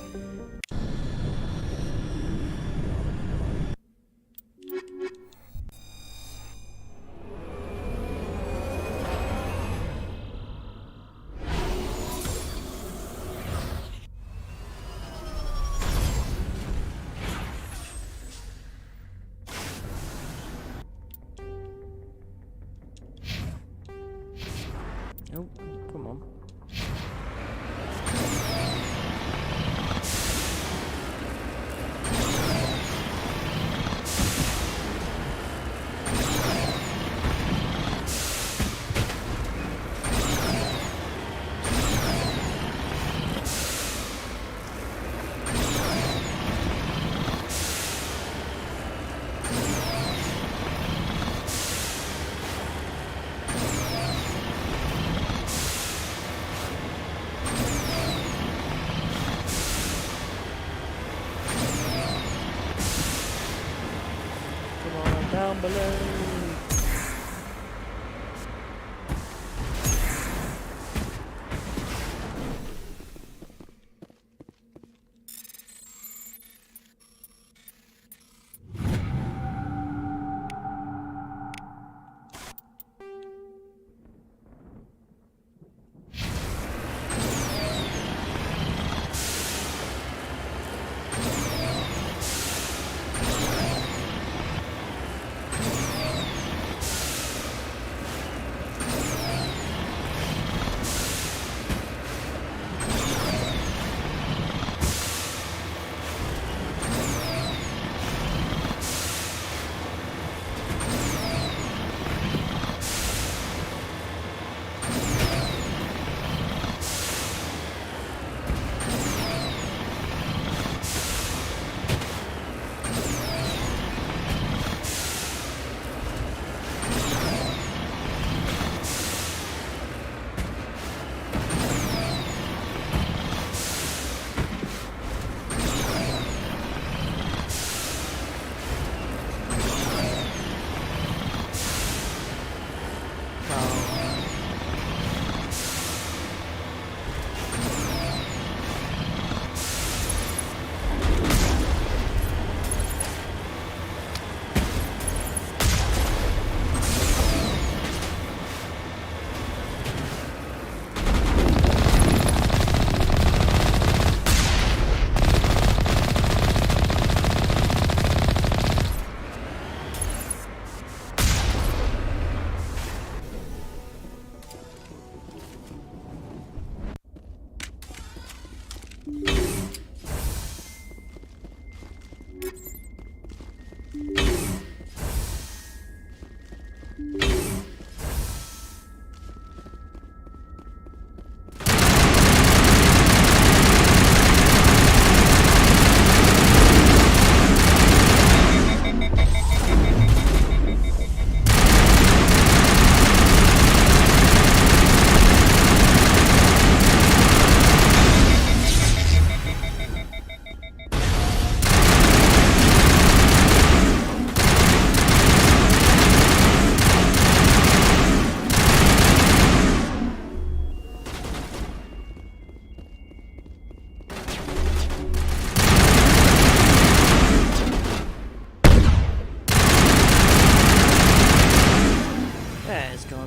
Oh, come on. Down below.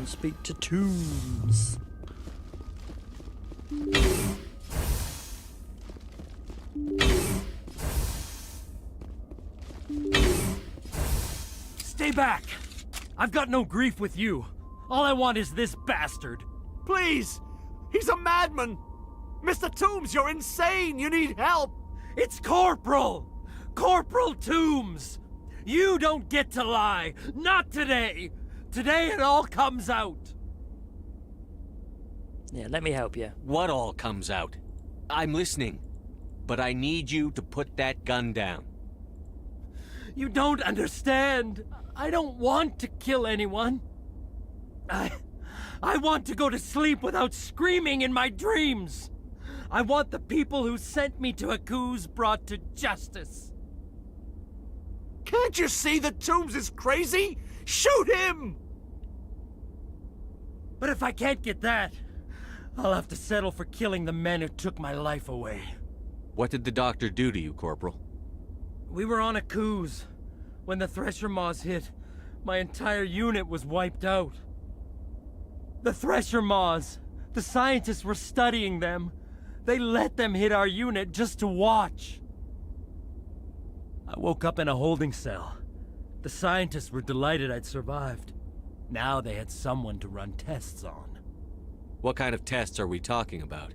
Speak to Tombs. Stay back! I've got no grief with you. All I want is this bastard. Please! He's a madman! Mr. Tombs, you're insane! You need help! It's Corporal! Corporal Tombs! You don't get to lie! Not today! Today it all comes out! Yeah, let me help you. What all comes out? I'm listening. But I need you to put that gun down. You don't understand. I don't want to kill anyone. I want to go to sleep without screaming in my dreams. I want the people who sent me to Aku's brought to justice. Can't you see that Toombs is crazy? Shoot him! But if I can't get that, I'll have to settle for killing the men who took my life away. What did the doctor do to you, Corporal? We were on Aku's. When the Thresher Maws hit, my entire unit was wiped out. The Thresher Maws, the scientists were studying them. They let them hit our unit just to watch. I woke up in a holding cell. The scientists were delighted I'd survived. Now they had someone to run tests on. What kind of tests are we talking about?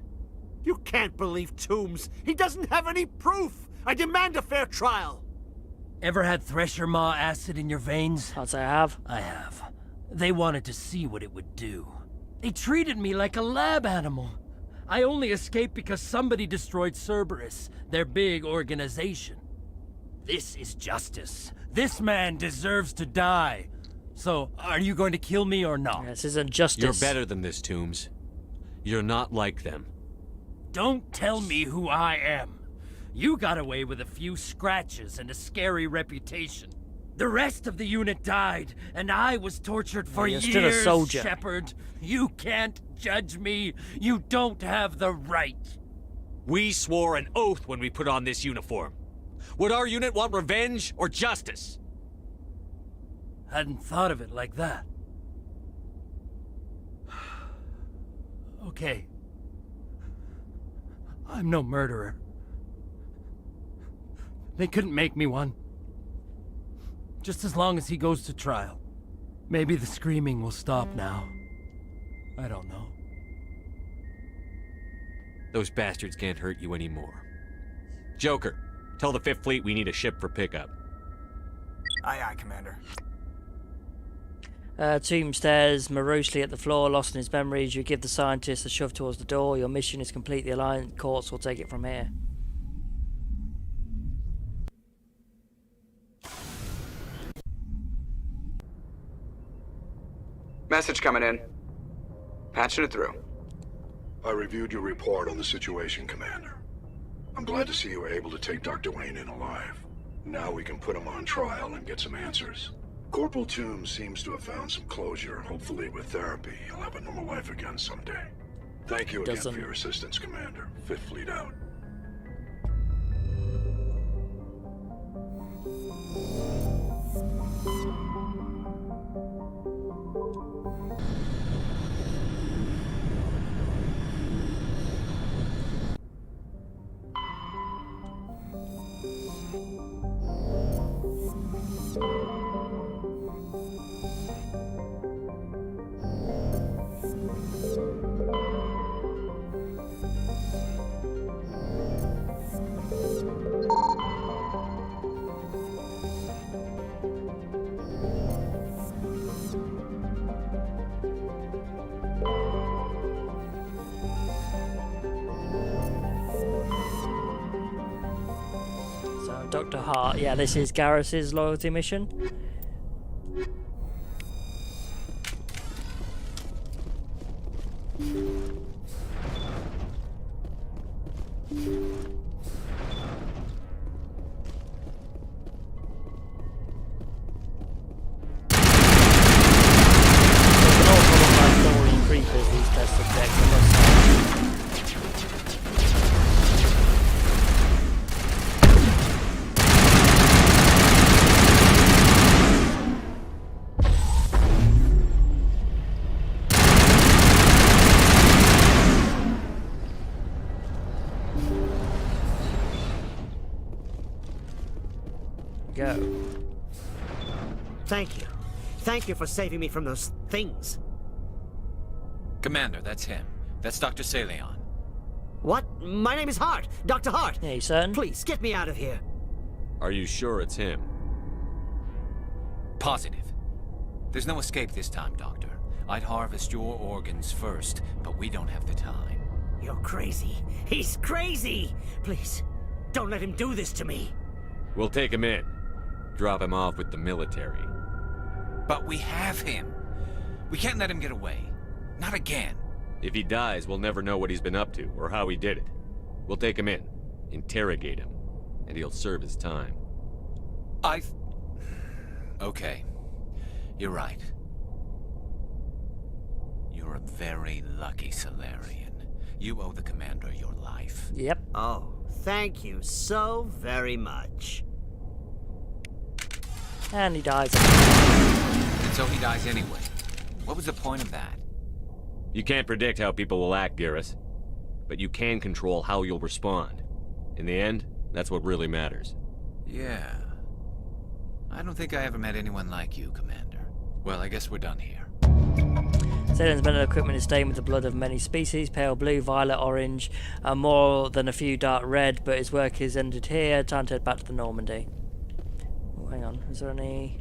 You can't believe Toombs. He doesn't have any proof. I demand a fair trial. Ever had Thresher Maw acid in your veins? I'd say I have. I have. They wanted to see what it would do. They treated me like a lab animal. I only escaped because somebody destroyed Cerberus, their big organization. This is justice. This man deserves to die. So, are you going to kill me or not? This isn't justice. You're better than this, Toombs. You're not like them. Don't tell me who I am. You got away with a few scratches and a scary reputation. The rest of the unit died, and I was tortured for You're years, still a soldier. Shepard. You can't judge me. You don't have the right. We swore an oath when we put on this uniform. Would our unit want revenge or justice? Hadn't thought of it like that. Okay. I'm no murderer. They couldn't make me one. Just as long as he goes to trial. Maybe the screaming will stop now. I don't know. Those bastards can't hurt you anymore. Joker, tell the 5th Fleet we need a ship for pickup. Aye, aye, Commander. Toombs stares morosely at the floor, lost in his memories. You give the scientist a shove towards the door. Your mission is complete. The Alliance courts will take it from here. Message coming in. Patching it through. I reviewed your report on the situation, Commander. I'm glad to see you were able to take Dr. Wayne in alive. Now we can put him on trial and get some answers. Corporal Toombs seems to have found some closure, and hopefully with therapy, he'll have a normal life again someday. Thank you again for your assistance, Commander. 5th Fleet out. Dr. Hart. Yeah, this is Garrus's loyalty mission. Go. Thank you. Thank you for saving me from those things. Commander, that's him. That's Dr. Saleon. What? My name is Hart. Dr. Hart. Hey, son. Please, get me out of here. Are you sure it's him? Positive. There's no escape this time, Doctor. I'd harvest your organs first, but we don't have the time. You're crazy. He's crazy! Please, don't let him do this to me. We'll take him in. Drop him off with the military. But we have him. We can't let him get away. Not again. If he dies, we'll never know what he's been up to, or how he did it. We'll take him in, interrogate him, and he'll serve his time. Okay. You're right. You're a very lucky Salarian. You owe the Commander your life. Yep. Oh, thank you so very much. And he dies. And so he dies anyway. What was the point of that? You can't predict how people will act, Garrus. But you can control how you'll respond. In the end, that's what really matters. Yeah. I don't think I ever met anyone like you, Commander. Well, I guess we're done here. Saren's medical equipment is stained with the blood of many species, pale blue, violet, orange, and more than a few dark red, but his work is ended here. Time to head back to the Normandy. Oh, hang on, is there any...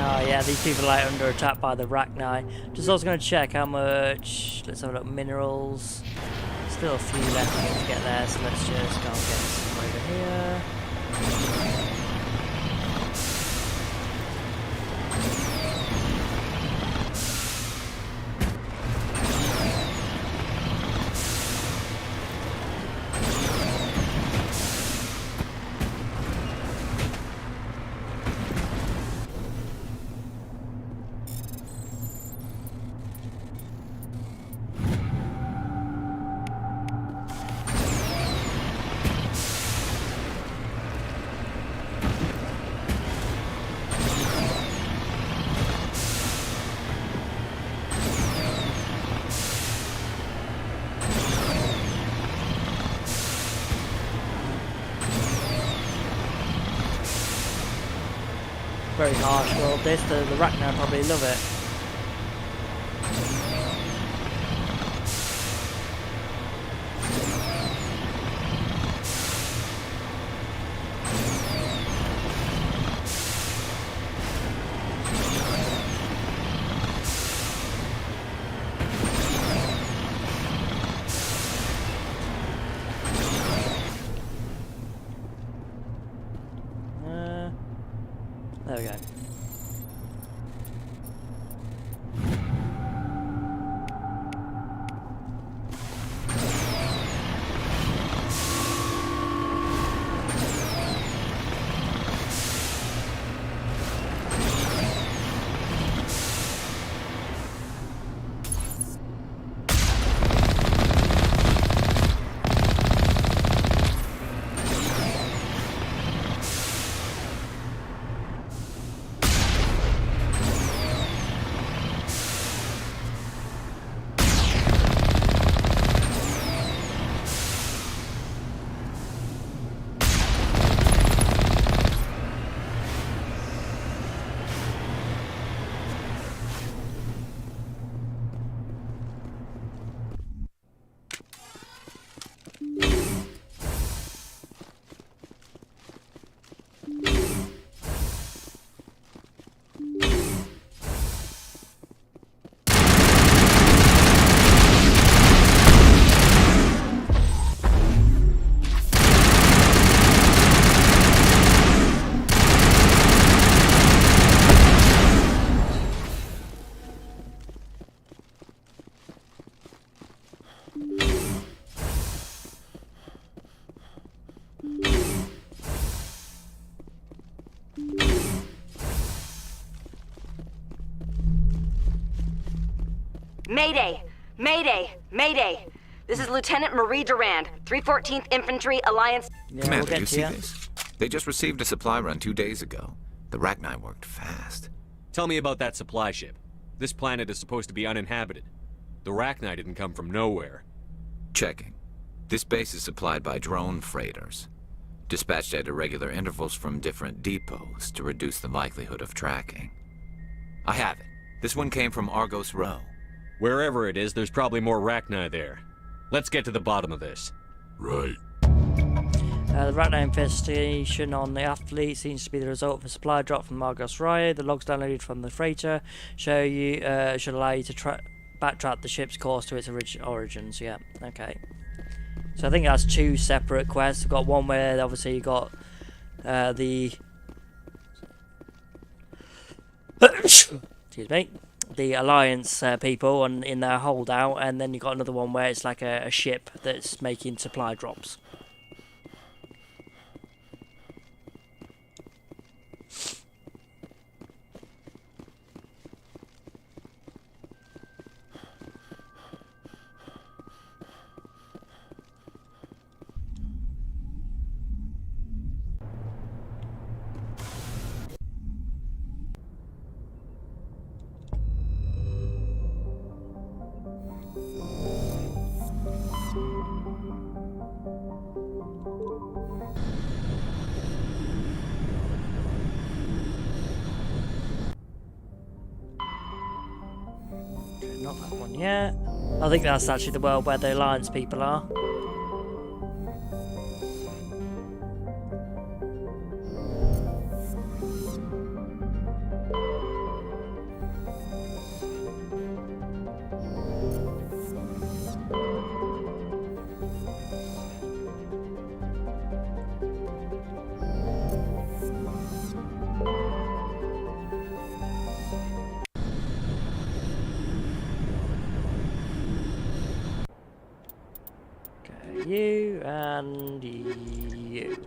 Oh yeah, these people are like under attack by the Rachni. Just also going to check how much. Let's have a look. Minerals. Still a few left I need to get there, so let's just go and get some over here. Very harsh world this, the Rachni probably love it. There we go. Mayday! Mayday! Mayday! This is Lieutenant Marie Durand, 314th Infantry Alliance... Yeah, Commander, we'll you get see to you. this? They just received a supply run 2 days ago. The Rachni worked fast. Tell me about that supply ship. This planet is supposed to be uninhabited. The Rachni didn't come from nowhere. Checking. This base is supplied by drone freighters, dispatched at irregular intervals from different depots to reduce the likelihood of tracking. I have it. This one came from Argos Row. Wherever it is, there's probably more Rachni there. Let's get to the bottom of this. Right. The Rachni infestation on the aft fleet seems to be the result of a supply drop from Argos Row. The logs downloaded from the freighter should allow you to backtrack the ship's course to its origins. Yeah, okay. So I think that's 2 separate quests. We've got one where obviously you got the excuse me, the Alliance people in their holdout, and then you got another one where it's like a ship that's making supply drops. Not that one yet. I think that's actually the world where the Alliance people are. You and you.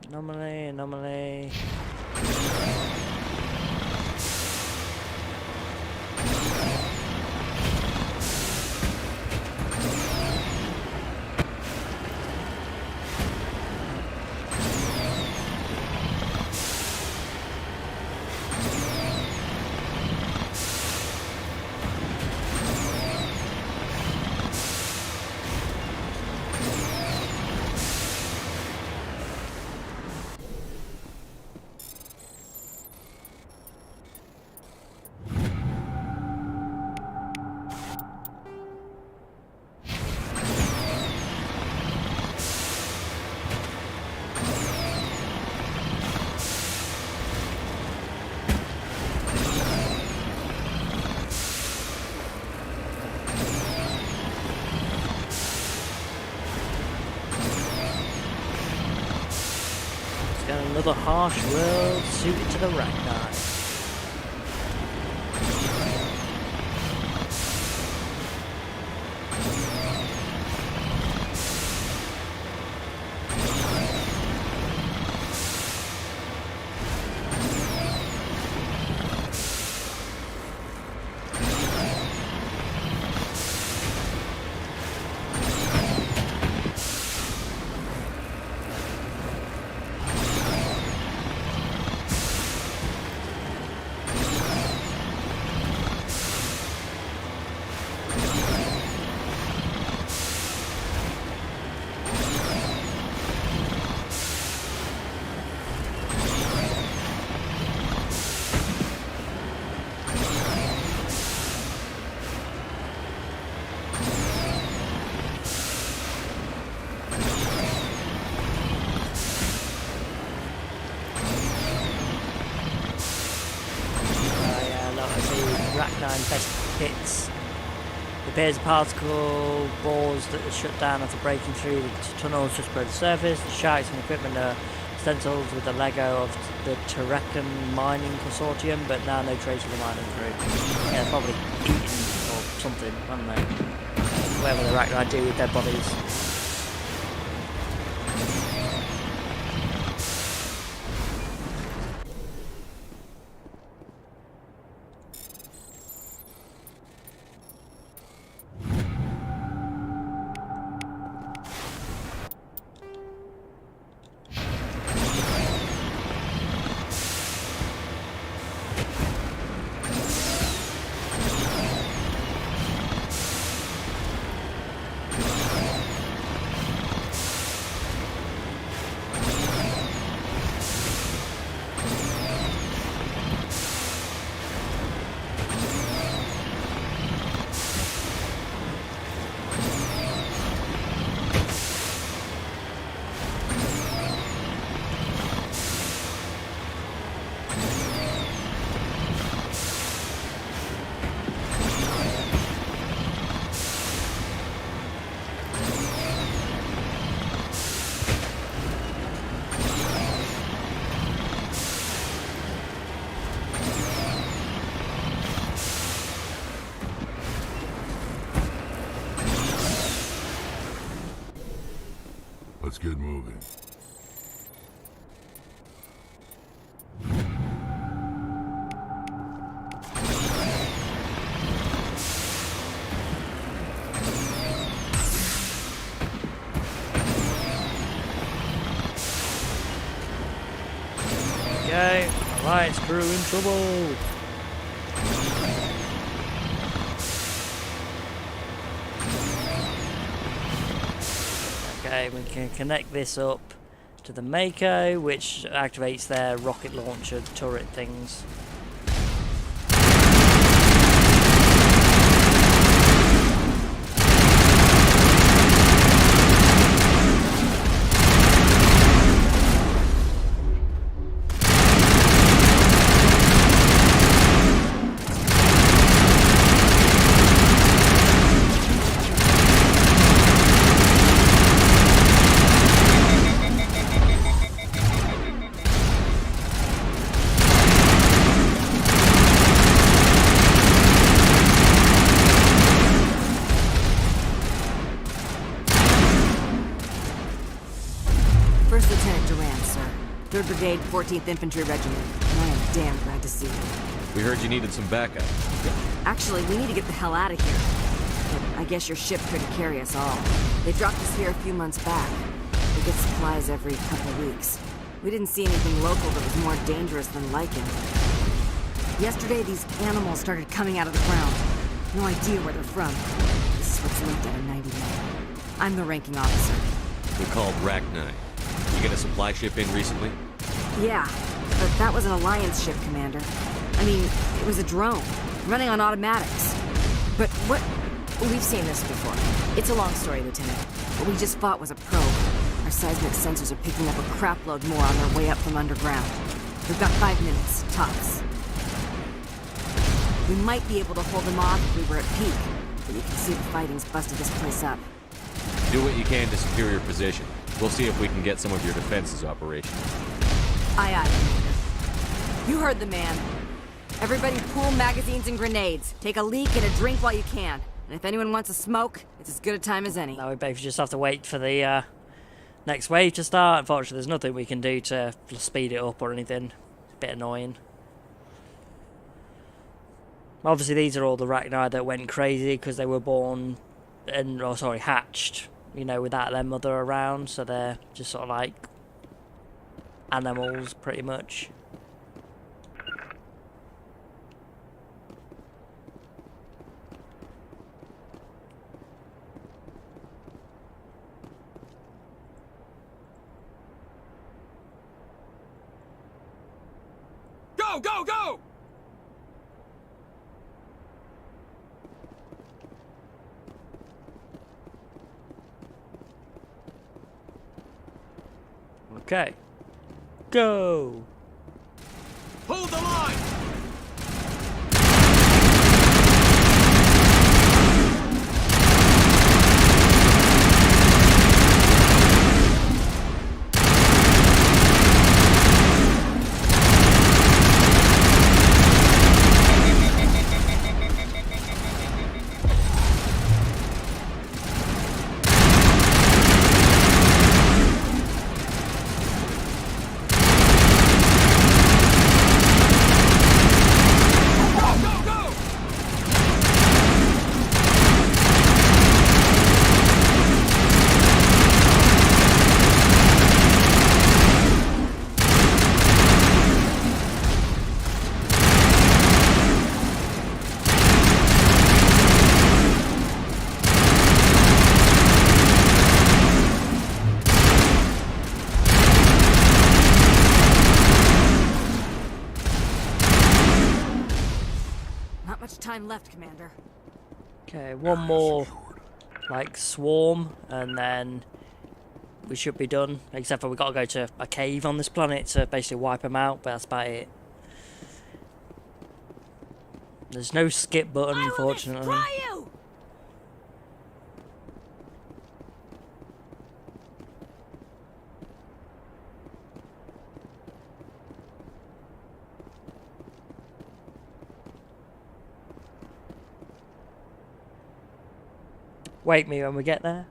Anomaly. Another harsh world suited to the Rachni. Rachni-infested pits. It appears particle balls that are shut down after breaking through the tunnels just below the surface. The sharks and equipment are stencils with the Lego of the Turian mining consortium, but now no trace of the mining crew. Yeah, probably eaten or something, I don't know. Whatever the arachnid do with dead bodies. Let's get moving. Okay, Alliance crew in trouble. Okay, we can connect this up to the Mako, which activates their rocket launcher turret things. First Lieutenant Durand, sir. 3rd Brigade, 14th Infantry Regiment. And I am damn glad to see you. We heard you needed some backup. Actually, we need to get the hell out of here. But I guess your ship couldn't carry us all. They dropped us here a few months back. We get supplies every couple of weeks. We didn't see anything local that was more dangerous than lichen. Yesterday, these animals started coming out of the ground. No idea where they're from. This is what's linked at a 99. I'm the ranking officer. They're called Rachni. You get a supply ship in recently? Yeah, but that was an Alliance ship, Commander. I mean, it was a drone, running on automatics. But what? We've seen this before. It's a long story, Lieutenant. What we just fought was a probe. Our seismic sensors are picking up a crapload more on their way up from underground. We've got 5 minutes, tops. We might be able to hold them off if we were at peak, but you can see the fighting's busted this place up. Do what you can to secure your position. We'll see if we can get some of your defenses operational. Aye, aye, Commander. You heard the man. Everybody pool magazines and grenades. Take a leak and a drink while you can. And if anyone wants a smoke, it's as good a time as any. Now we both just have to wait for the next wave to start. Unfortunately, there's nothing we can do to speed it up or anything. It's a bit annoying. Obviously, these are all the Rachni that went crazy because they were born, hatched, you know, without their mother around. So they're just sort of like animals, pretty much. Go, go, go! Okay. Go! Hold the line! time left, Commander. Okay, one more, like, swarm, and then we should be done. Except for we got to go to a cave on this planet to basically wipe them out, but that's about it. There's no skip button, unfortunately. You! Wake me when we get there.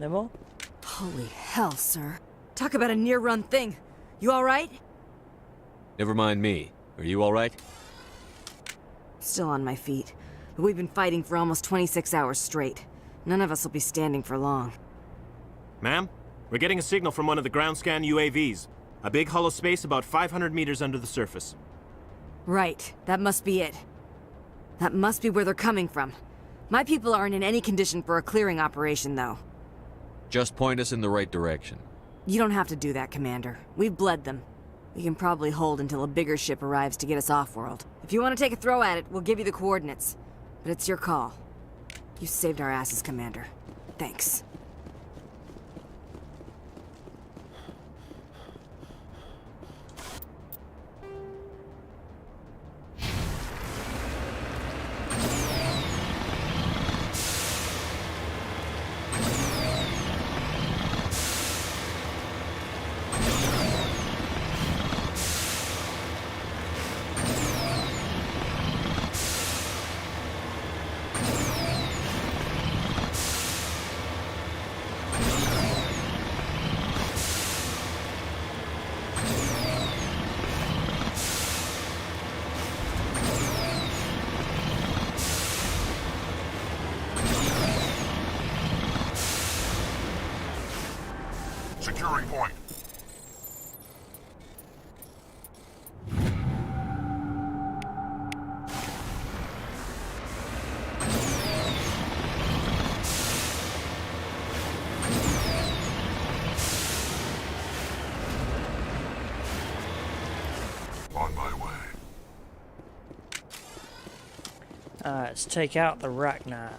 No more? Holy hell, sir. Talk about a near-run thing. You alright? Never mind me. Are you alright? Still on my feet. But we've been fighting for almost 26 hours straight. None of us will be standing for long. Ma'am, we're getting a signal from one of the ground scan UAVs. A big hollow space about 500 meters under the surface. Right. That must be it. That must be where they're coming from. My people aren't in any condition for a clearing operation, though. Just point us in the right direction. You don't have to do that, Commander. We've bled them. We can probably hold until a bigger ship arrives to get us off-world. If you want to take a throw at it, we'll give you the coordinates. But it's your call. You saved our asses, Commander. Thanks. Securing point. On my way. Let's take out the Rachni.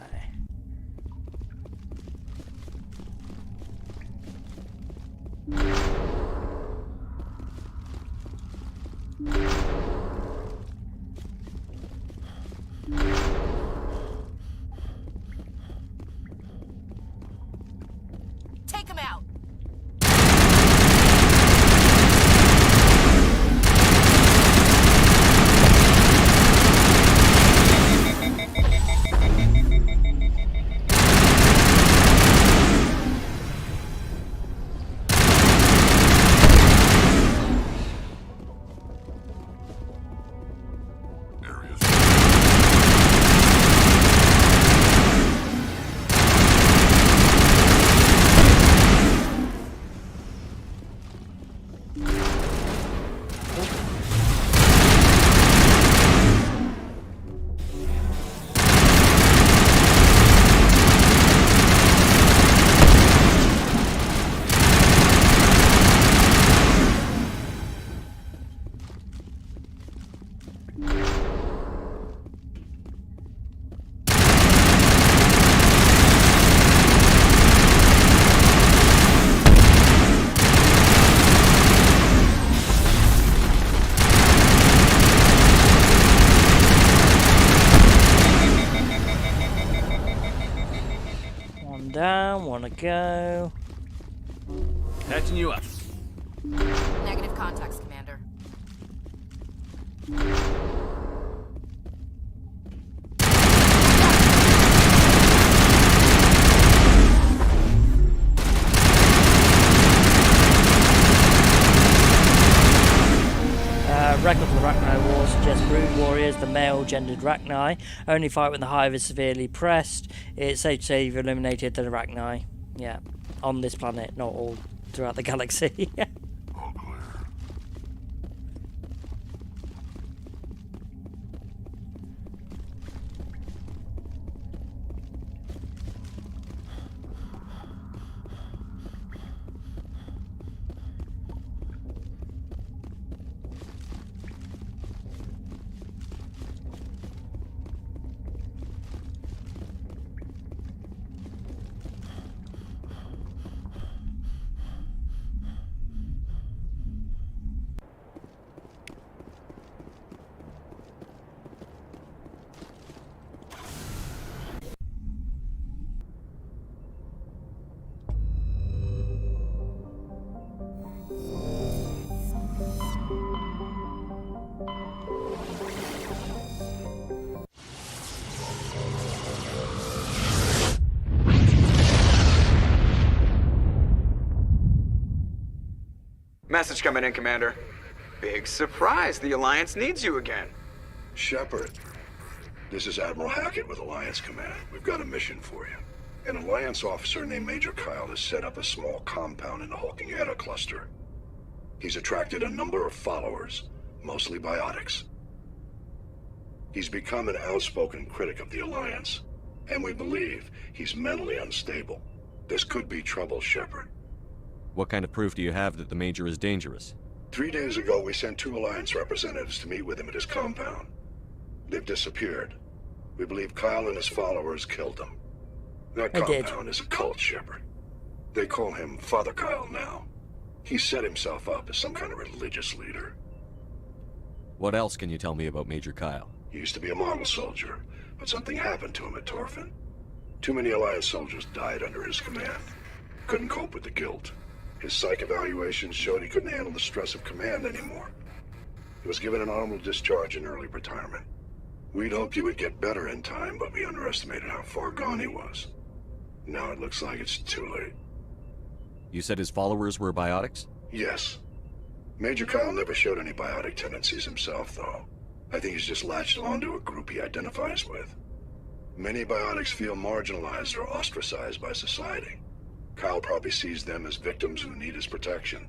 want to go? Patching you up. Negative contacts, Commander. Record of the Rachni War suggests brood warriors, the male-gendered Rachni, only fight when the hive is severely pressed. It's safe to say you've eliminated the Rachni. Yeah, on this planet, not all throughout the galaxy. Message coming in, Commander. Big surprise, the Alliance needs you again. Shepard, this is Admiral Hackett with Alliance Command. We've got a mission for you. An Alliance officer named Major Kyle has set up a small compound in the Hulking Eta cluster. He's attracted a number of followers, mostly biotics. He's become an outspoken critic of the Alliance, and we believe he's mentally unstable. This could be trouble, Shepard. What kind of proof do you have that the Major is dangerous? 3 days ago, we sent 2 Alliance representatives to meet with him at his compound. They've disappeared. We believe Kyle and his followers killed them. That compound is a cult, Shepard. They call him Father Kyle now. He set himself up as some kind of religious leader. What else can you tell me about Major Kyle? He used to be a model soldier, but something happened to him at Torfin. Too many Alliance soldiers died under his command. Couldn't cope with the guilt. His psych evaluations showed he couldn't handle the stress of command anymore. He was given an honorable discharge in early retirement. We'd hoped he would get better in time, but we underestimated how far gone he was. Now it looks like it's too late. You said his followers were biotics? Yes. Major Kyle never showed any biotic tendencies himself, though. I think he's just latched onto a group he identifies with. Many biotics feel marginalized or ostracized by society. Kyle probably sees them as victims who need his protection,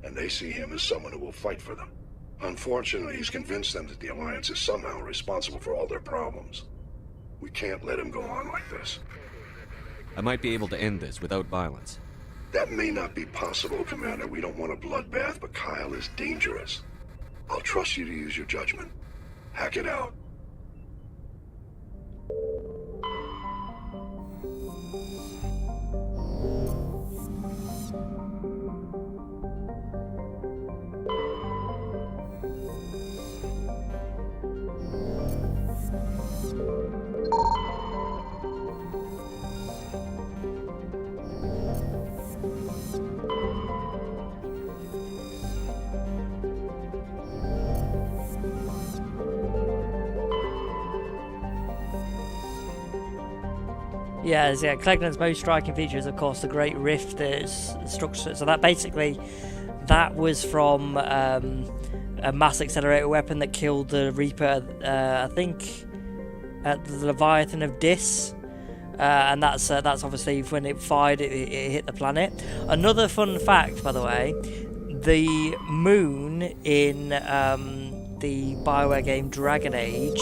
and they see him as someone who will fight for them. Unfortunately, he's convinced them that the Alliance is somehow responsible for all their problems. We can't let him go on like this. I might be able to end this without violence. That may not be possible, Commander. We don't want a bloodbath, but Kyle is dangerous. I'll trust you to use your judgment. Hack it out. Yeah, Clegnan's most striking feature is, of course, the Great Rift that's structured. So that basically, that was from a mass accelerator weapon that killed the Reaper, I think, at the Leviathan of Dis. And that's obviously when it fired, it hit the planet. Another fun fact, by the way, the moon in the BioWare game Dragon Age,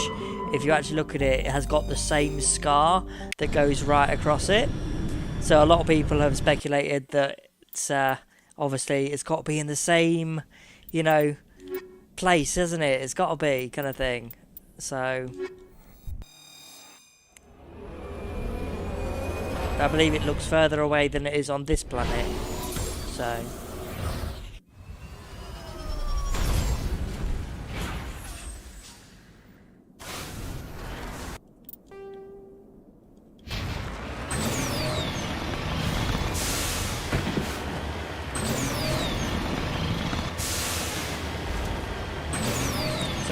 if you actually look at it, it has got the same scar that goes right across it. So a lot of people have speculated that it's obviously it's got to be in the same, place, isn't it? It's got to be, kind of thing. So I believe it looks further away than it is on this planet. So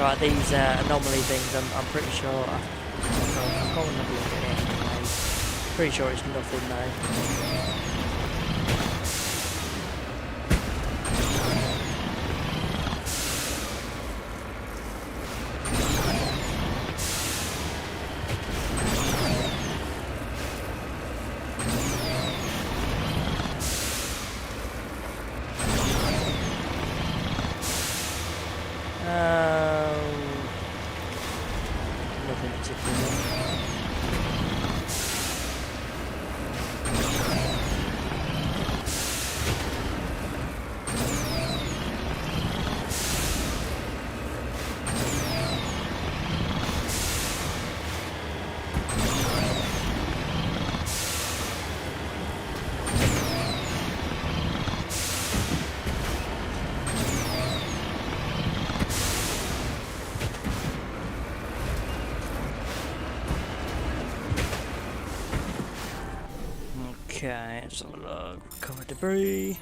So like these anomaly things, I'm pretty sure. I'll go and have a look at it anyway. Pretty sure it's nothing though. Nothing particular. Okay, let's have a look. Recover debris.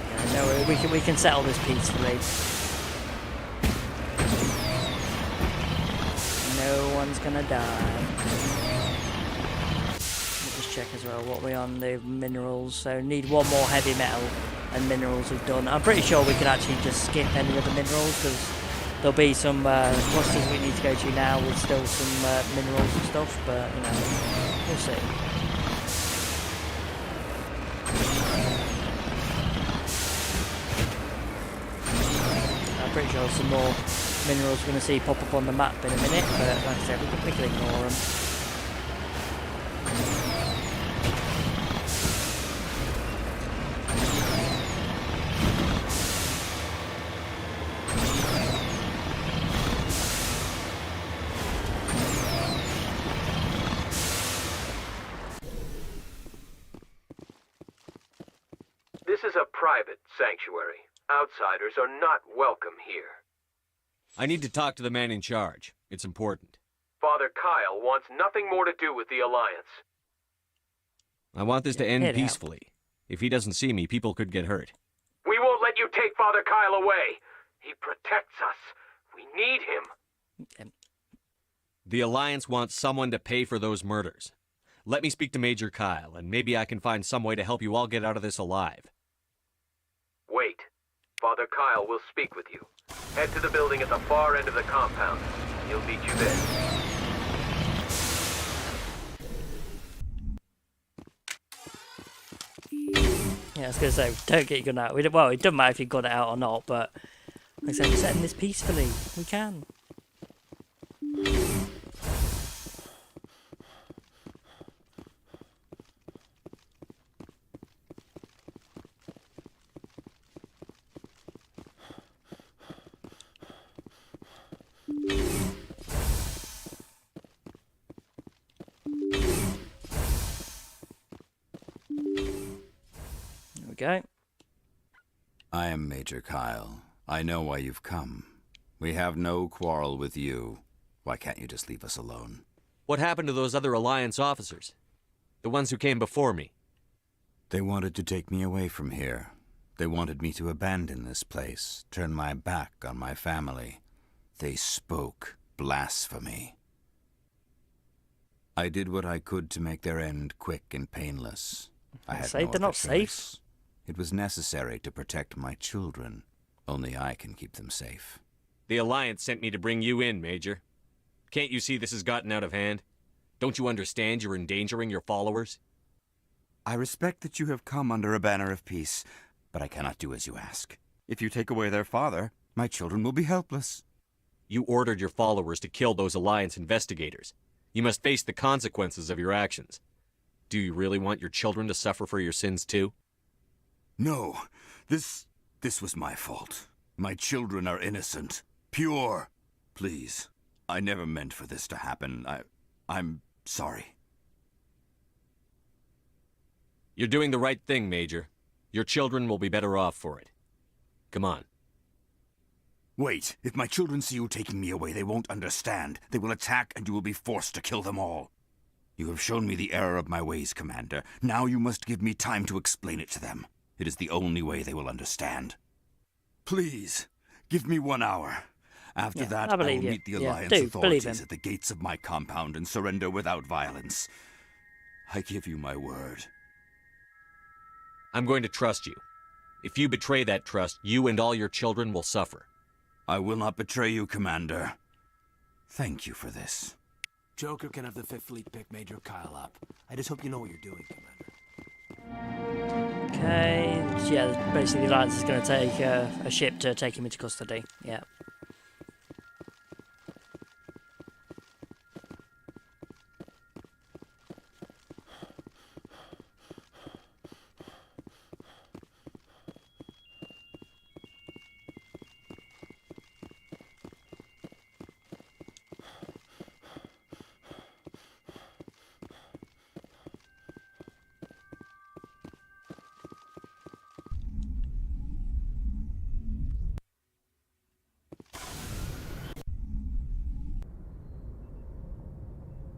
Yeah, no, we can settle this peacefully. No one's gonna die. We'll just check as well what we're on the minerals. So need one more heavy metal. And minerals we've done. I'm pretty sure we can actually just skip any of the minerals because there'll be some clusters we need to go to now with still some minerals and stuff, but you know, we'll see. I'm pretty sure some more minerals we're going to see pop up on the map in a minute, but like I said, we can ignore them. This is a private sanctuary. Outsiders are not welcome here. I need to talk to the man in charge. It's important. Father Kyle wants nothing more to do with the Alliance. I want this to end peacefully. If he doesn't see me, people could get hurt. We won't let you take Father Kyle away. He protects us. We need him. The Alliance wants someone to pay for those murders. Let me speak to Major Kyle, and maybe I can find some way to help you all get out of this alive. Wait. Father Kyle will speak with you. Head to the building at the far end of the compound. He'll meet you there. Yeah, I was going to say, don't get your gun out. Well, it doesn't matter if you got it out or not, but like I said, we're setting this peacefully. We can. Go. I am Major Kyle. I know why you've come. We have no quarrel with you. Why can't you just leave us alone? What happened to those other Alliance officers? The ones who came before me? They wanted to take me away from here. They wanted me to abandon this place, turn my back on my family. They spoke blasphemy. I did what I could to make their end quick and painless. I had no they're not other safe. choice. It was necessary to protect my children. Only I can keep them safe. The Alliance sent me to bring you in, Major. Can't you see this has gotten out of hand? Don't you understand you're endangering your followers? I respect that you have come under a banner of peace, but I cannot do as you ask. If you take away their father, my children will be helpless. You ordered your followers to kill those Alliance investigators. You must face the consequences of your actions. Do you really want your children to suffer for your sins too? No, this was my fault. My children are innocent, pure. Please, I never meant for this to happen. I'm sorry. You're doing the right thing, Major. Your children will be better off for it. Come on. Wait, if my children see you taking me away, they won't understand. They will attack and you will be forced to kill them all. You have shown me the error of my ways, Commander. Now you must give me time to explain it to them. It is the only way they will understand. Please, give me 1 hour. After that, I will meet the Alliance authorities at the gates of my compound and surrender without violence. I give you my word. I'm going to trust you. If you betray that trust, you and all your children will suffer. I will not betray you, Commander. Thank you for this. Joker can have the 5th Fleet pick Major Kyle up. I just hope you know what you're doing, Commander. Okay, yeah, basically the Alliance is going to take a ship to take him into custody. Yeah.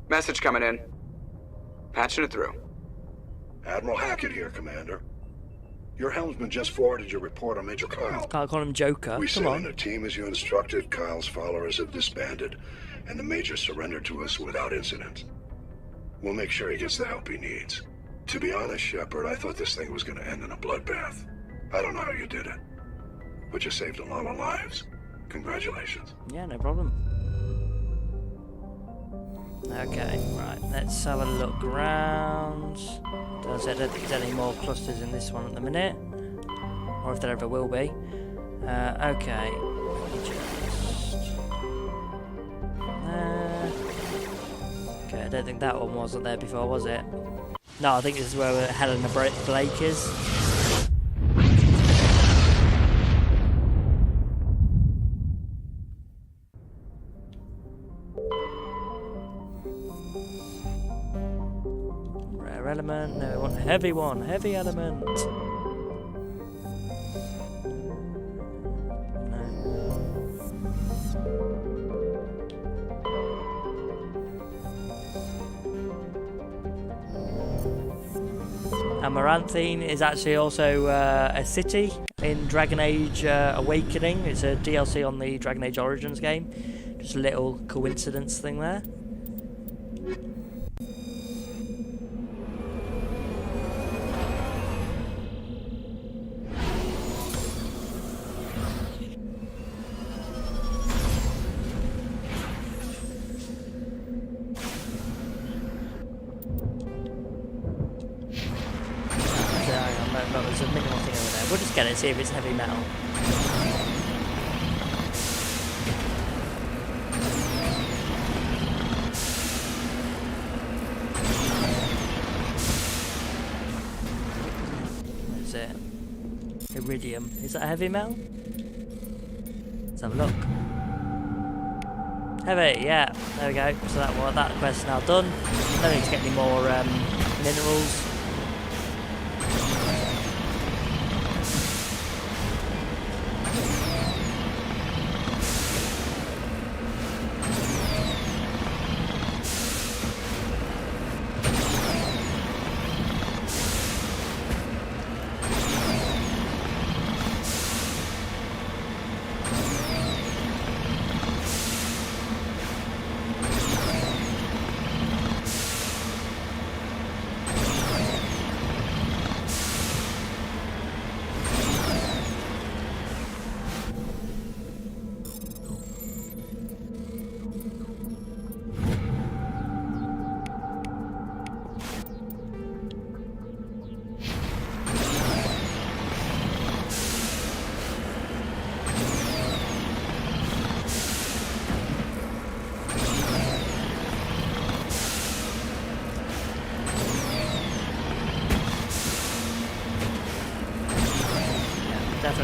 Message coming in. Patching it through. Admiral Hackett here, Commander. Your helmsman just forwarded your report on Major Kyle. Can't call him Joker. We Come sent on. in a team as you instructed. Kyle's followers have disbanded, and the Major surrendered to us without incident. We'll make sure he gets the help he needs. To be honest, Shepard, I thought this thing was going to end in a bloodbath. I don't know how you did it, but you saved a lot of lives. Congratulations. Yeah, no problem. Okay, right, let's have a look around. I don't think there's any more clusters in this one at the minute, or if there ever will be. Okay, let me just... okay, I don't think that one wasn't there before, was it? No, I think this is where Helena Blake is. Element, no, we want a heavy one, heavy element. Amaranthine is actually also a city in Dragon Age Awakening. It's a DLC on the Dragon Age Origins game. Just a little coincidence thing there. There's a minimal thing over there. We'll just get it, see if it's heavy metal. What is it? Iridium. Is that a heavy metal? Let's have a look. Heavy, yeah. There we go. So that quest's now done. Don't need to get any more minerals.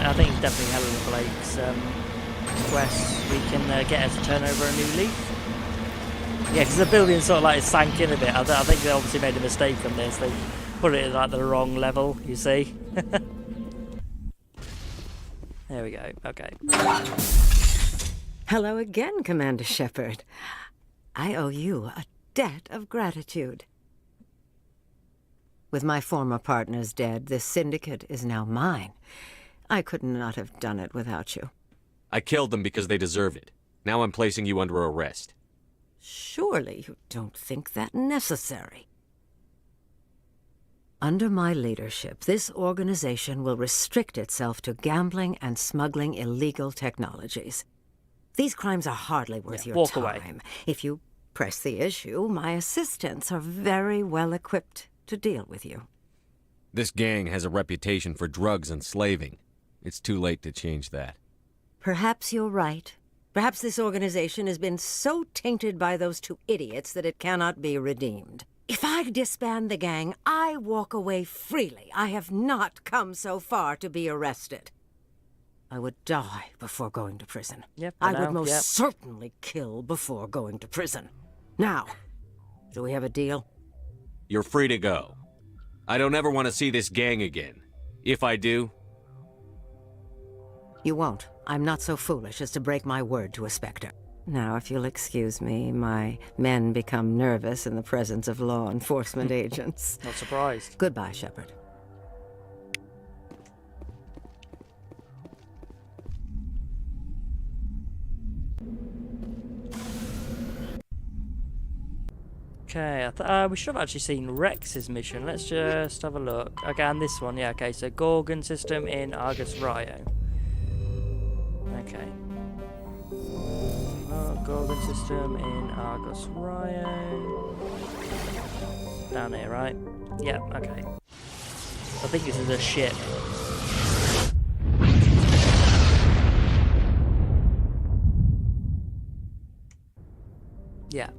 I think it's definitely Helena Blake's quest. We can get her to turn over a new leaf. Yeah, because the building sort of like sank in a bit. I think they obviously made a mistake on this. They put it at like the wrong level, you see. There we go. Okay. Hello again, Commander Shepard. I owe you a debt of gratitude. With my former partners dead, this syndicate is now mine. I could not have done it without you. I killed them because they deserve it. Now I'm placing you under arrest. Surely you don't think that necessary. Under my leadership, this organization will restrict itself to gambling and smuggling illegal technologies. These crimes are hardly worth your walk time. away. If you press the issue, my assistants are very well equipped to deal with you. This gang has a reputation for drugs and slaving. It's too late to change that. Perhaps you're right. Perhaps this organization has been so tainted by those two idiots that it cannot be redeemed. If I disband the gang, I walk away freely. I have not come so far to be arrested. I would die before going to prison. Yep, I would most certainly kill before going to prison. Now, do we have a deal? You're free to go. I don't ever want to see this gang again. If I do... You won't. I'm not so foolish as to break my word to a Spectre. Now, if you'll excuse me, my men become nervous in the presence of law enforcement agents. Not surprised. Goodbye, Shepard. Okay, we should have actually seen Rex's mission. Let's just have a look. Okay, and this one, yeah, okay, so Gorgon system in Argus Ryo. Okay. Gorgon system in Argus Ryo. Down here, right? Yep, okay. I think this is a ship. Yeah.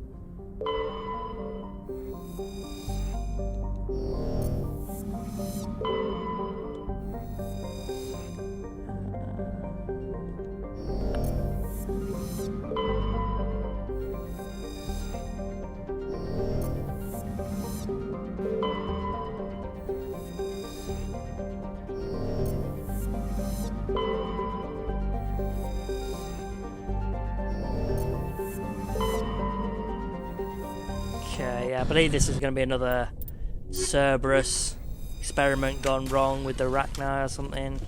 Okay, yeah, I believe this is going to be another Cerberus experiment gone wrong with the Rachni or something.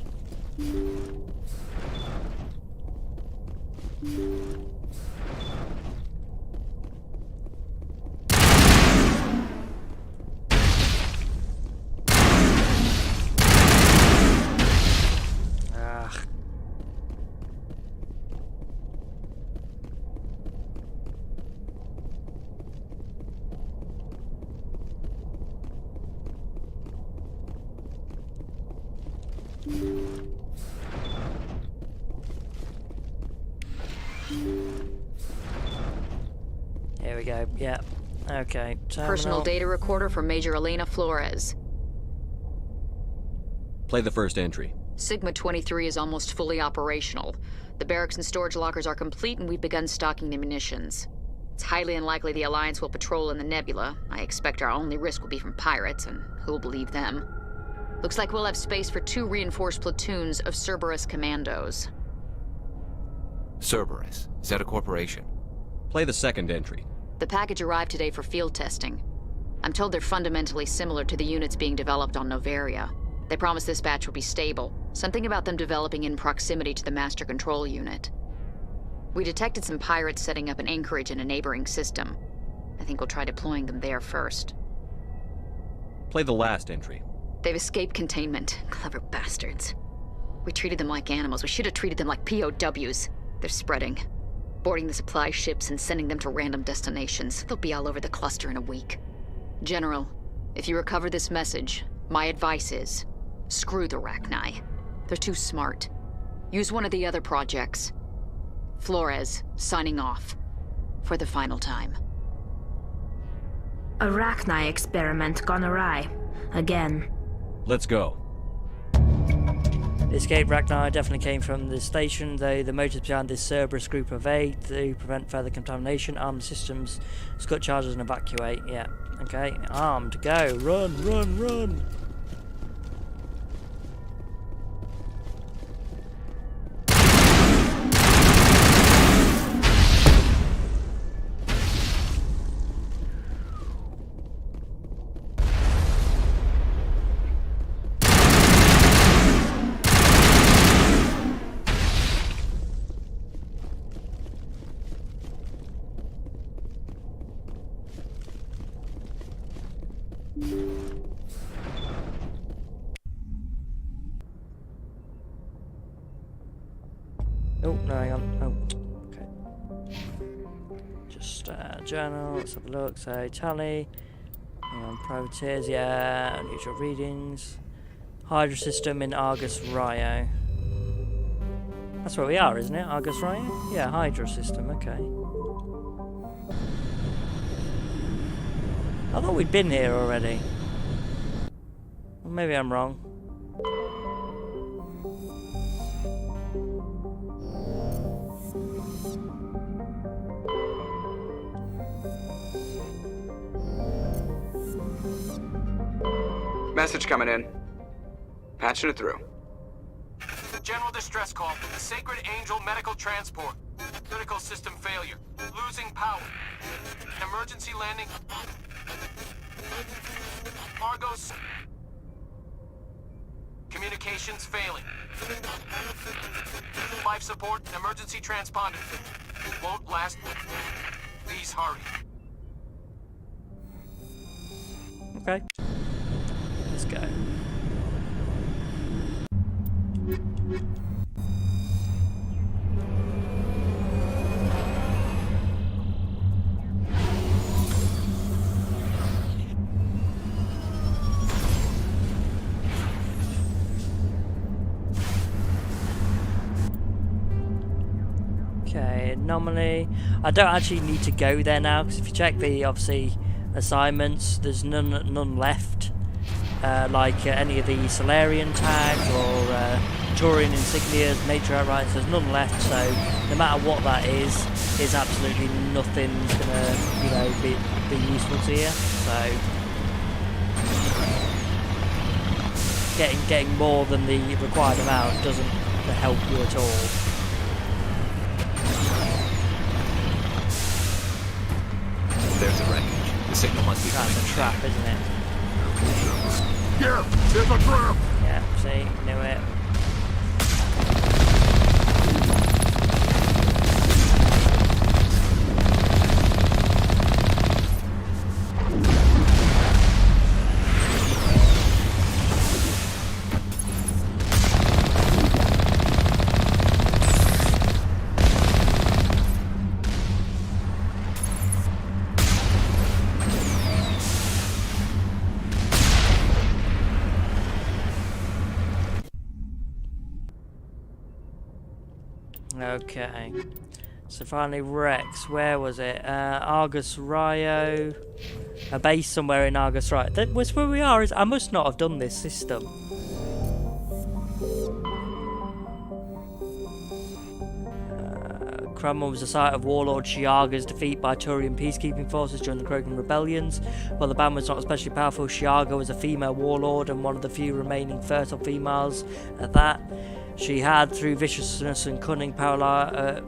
Here we go, yeah. Okay, terminal. Personal data recorder for Major Elena Flores. Play the first entry. Sigma 23 is almost fully operational. The barracks and storage lockers are complete and we've begun stocking the munitions. It's highly unlikely the Alliance will patrol in the nebula. I expect our only risk will be from pirates, and who'll believe them? Looks like we'll have space for 2 reinforced platoons of Cerberus commandos. Cerberus? Is that a corporation? Play the second entry. The package arrived today for field testing. I'm told they're fundamentally similar to the units being developed on Novaria. They promise this batch will be stable. Something about them developing in proximity to the master control unit. We detected some pirates setting up an anchorage in a neighboring system. I think we'll try deploying them there first. Play the last entry. They've escaped containment. Clever bastards. We treated them like animals. We should have treated them like POWs. They're spreading. Boarding the supply ships and sending them to random destinations. They'll be all over the cluster in a week. General, if you recover this message, my advice is, screw the Rachni. They're too smart. Use one of the other projects. Flores, signing off. For the final time. A Rachni experiment gone awry. Again. Let's go. The escaped Rachni definitely came from the station, though the motives behind this Cerberus group are vague. To prevent further contamination, arm the systems, scut charges and evacuate. Yeah, okay. Armed, go. Run, run, run. Oh, no, hang on. Oh, okay. Just journal, let's have a look. So, tally. Hang on, privateers, yeah. Unusual readings. Hydra system in Argus Rio. That's where we are, isn't it? Argus Rio? Yeah, Hydra system, okay. I thought we'd been here already. Well, maybe I'm wrong. Message coming in. Patching it through. General distress call. Sacred Angel medical transport. Critical system failure. Losing power. Emergency landing. Argos. Communications failing. Life support. Emergency transponder. Won't last. Please hurry. Okay. Let's go. Okay, anomaly. I don't actually need to go there now, because if you check the, obviously, assignments, there's none left. Like any of the Solarian tags or Turian insignias, nature outrights, there's none left, so no matter what that is absolutely nothing's gonna, you know, be useful to you. So getting more than the required amount doesn't help you at all. There's a wreckage. The signal must be coming. That's a trap, isn't it? Yeah, it's a trap! Yeah, see, knew it. Okay, so finally Rex, where was it? Argus Rio, a base somewhere in Argus Rio. That was where we are. I must not have done this system. Cromwell was the site of Warlord Shiaga's defeat by Turian peacekeeping forces during the Krogan rebellions. While the band was not especially powerful, Shiaga was a female warlord and one of the few remaining fertile females at that. She had, through viciousness and cunning, parlayed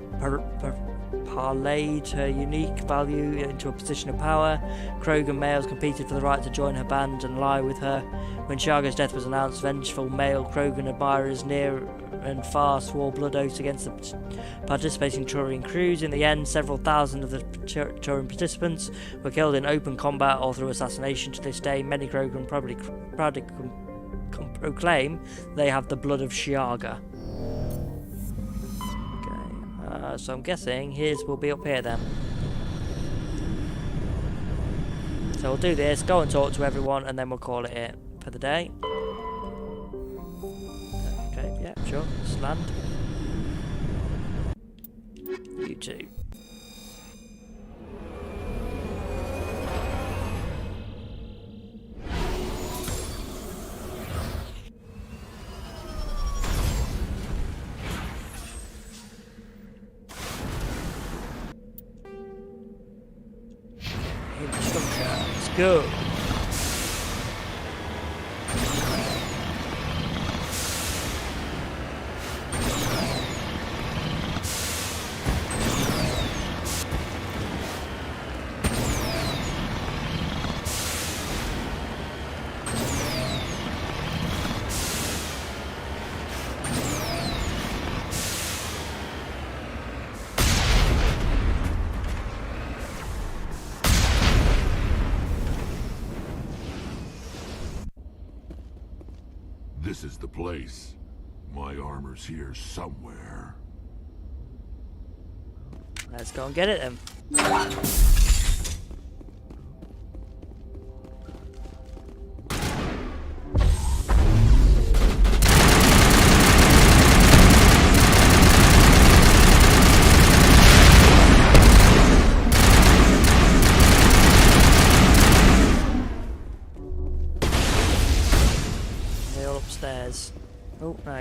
her unique value into a position of power. Krogan males competed for the right to join her band and lie with her. When Shiaga's death was announced, vengeful male Krogan admirers near and far swore blood oaths against the participating Turian crews. In the end, several thousand of the Turian participants were killed in open combat or through assassination. To this day, many Krogan proudly proclaim they have the blood of Shiaga. Okay, so I'm guessing his will be up here then. So we'll do this, go and talk to everyone, and then we'll call it for the day. Okay, yeah, sure, just land. You too. Let's go. This is the place. My armor's here somewhere. Let's go and get it then. They're all upstairs. Oh, no.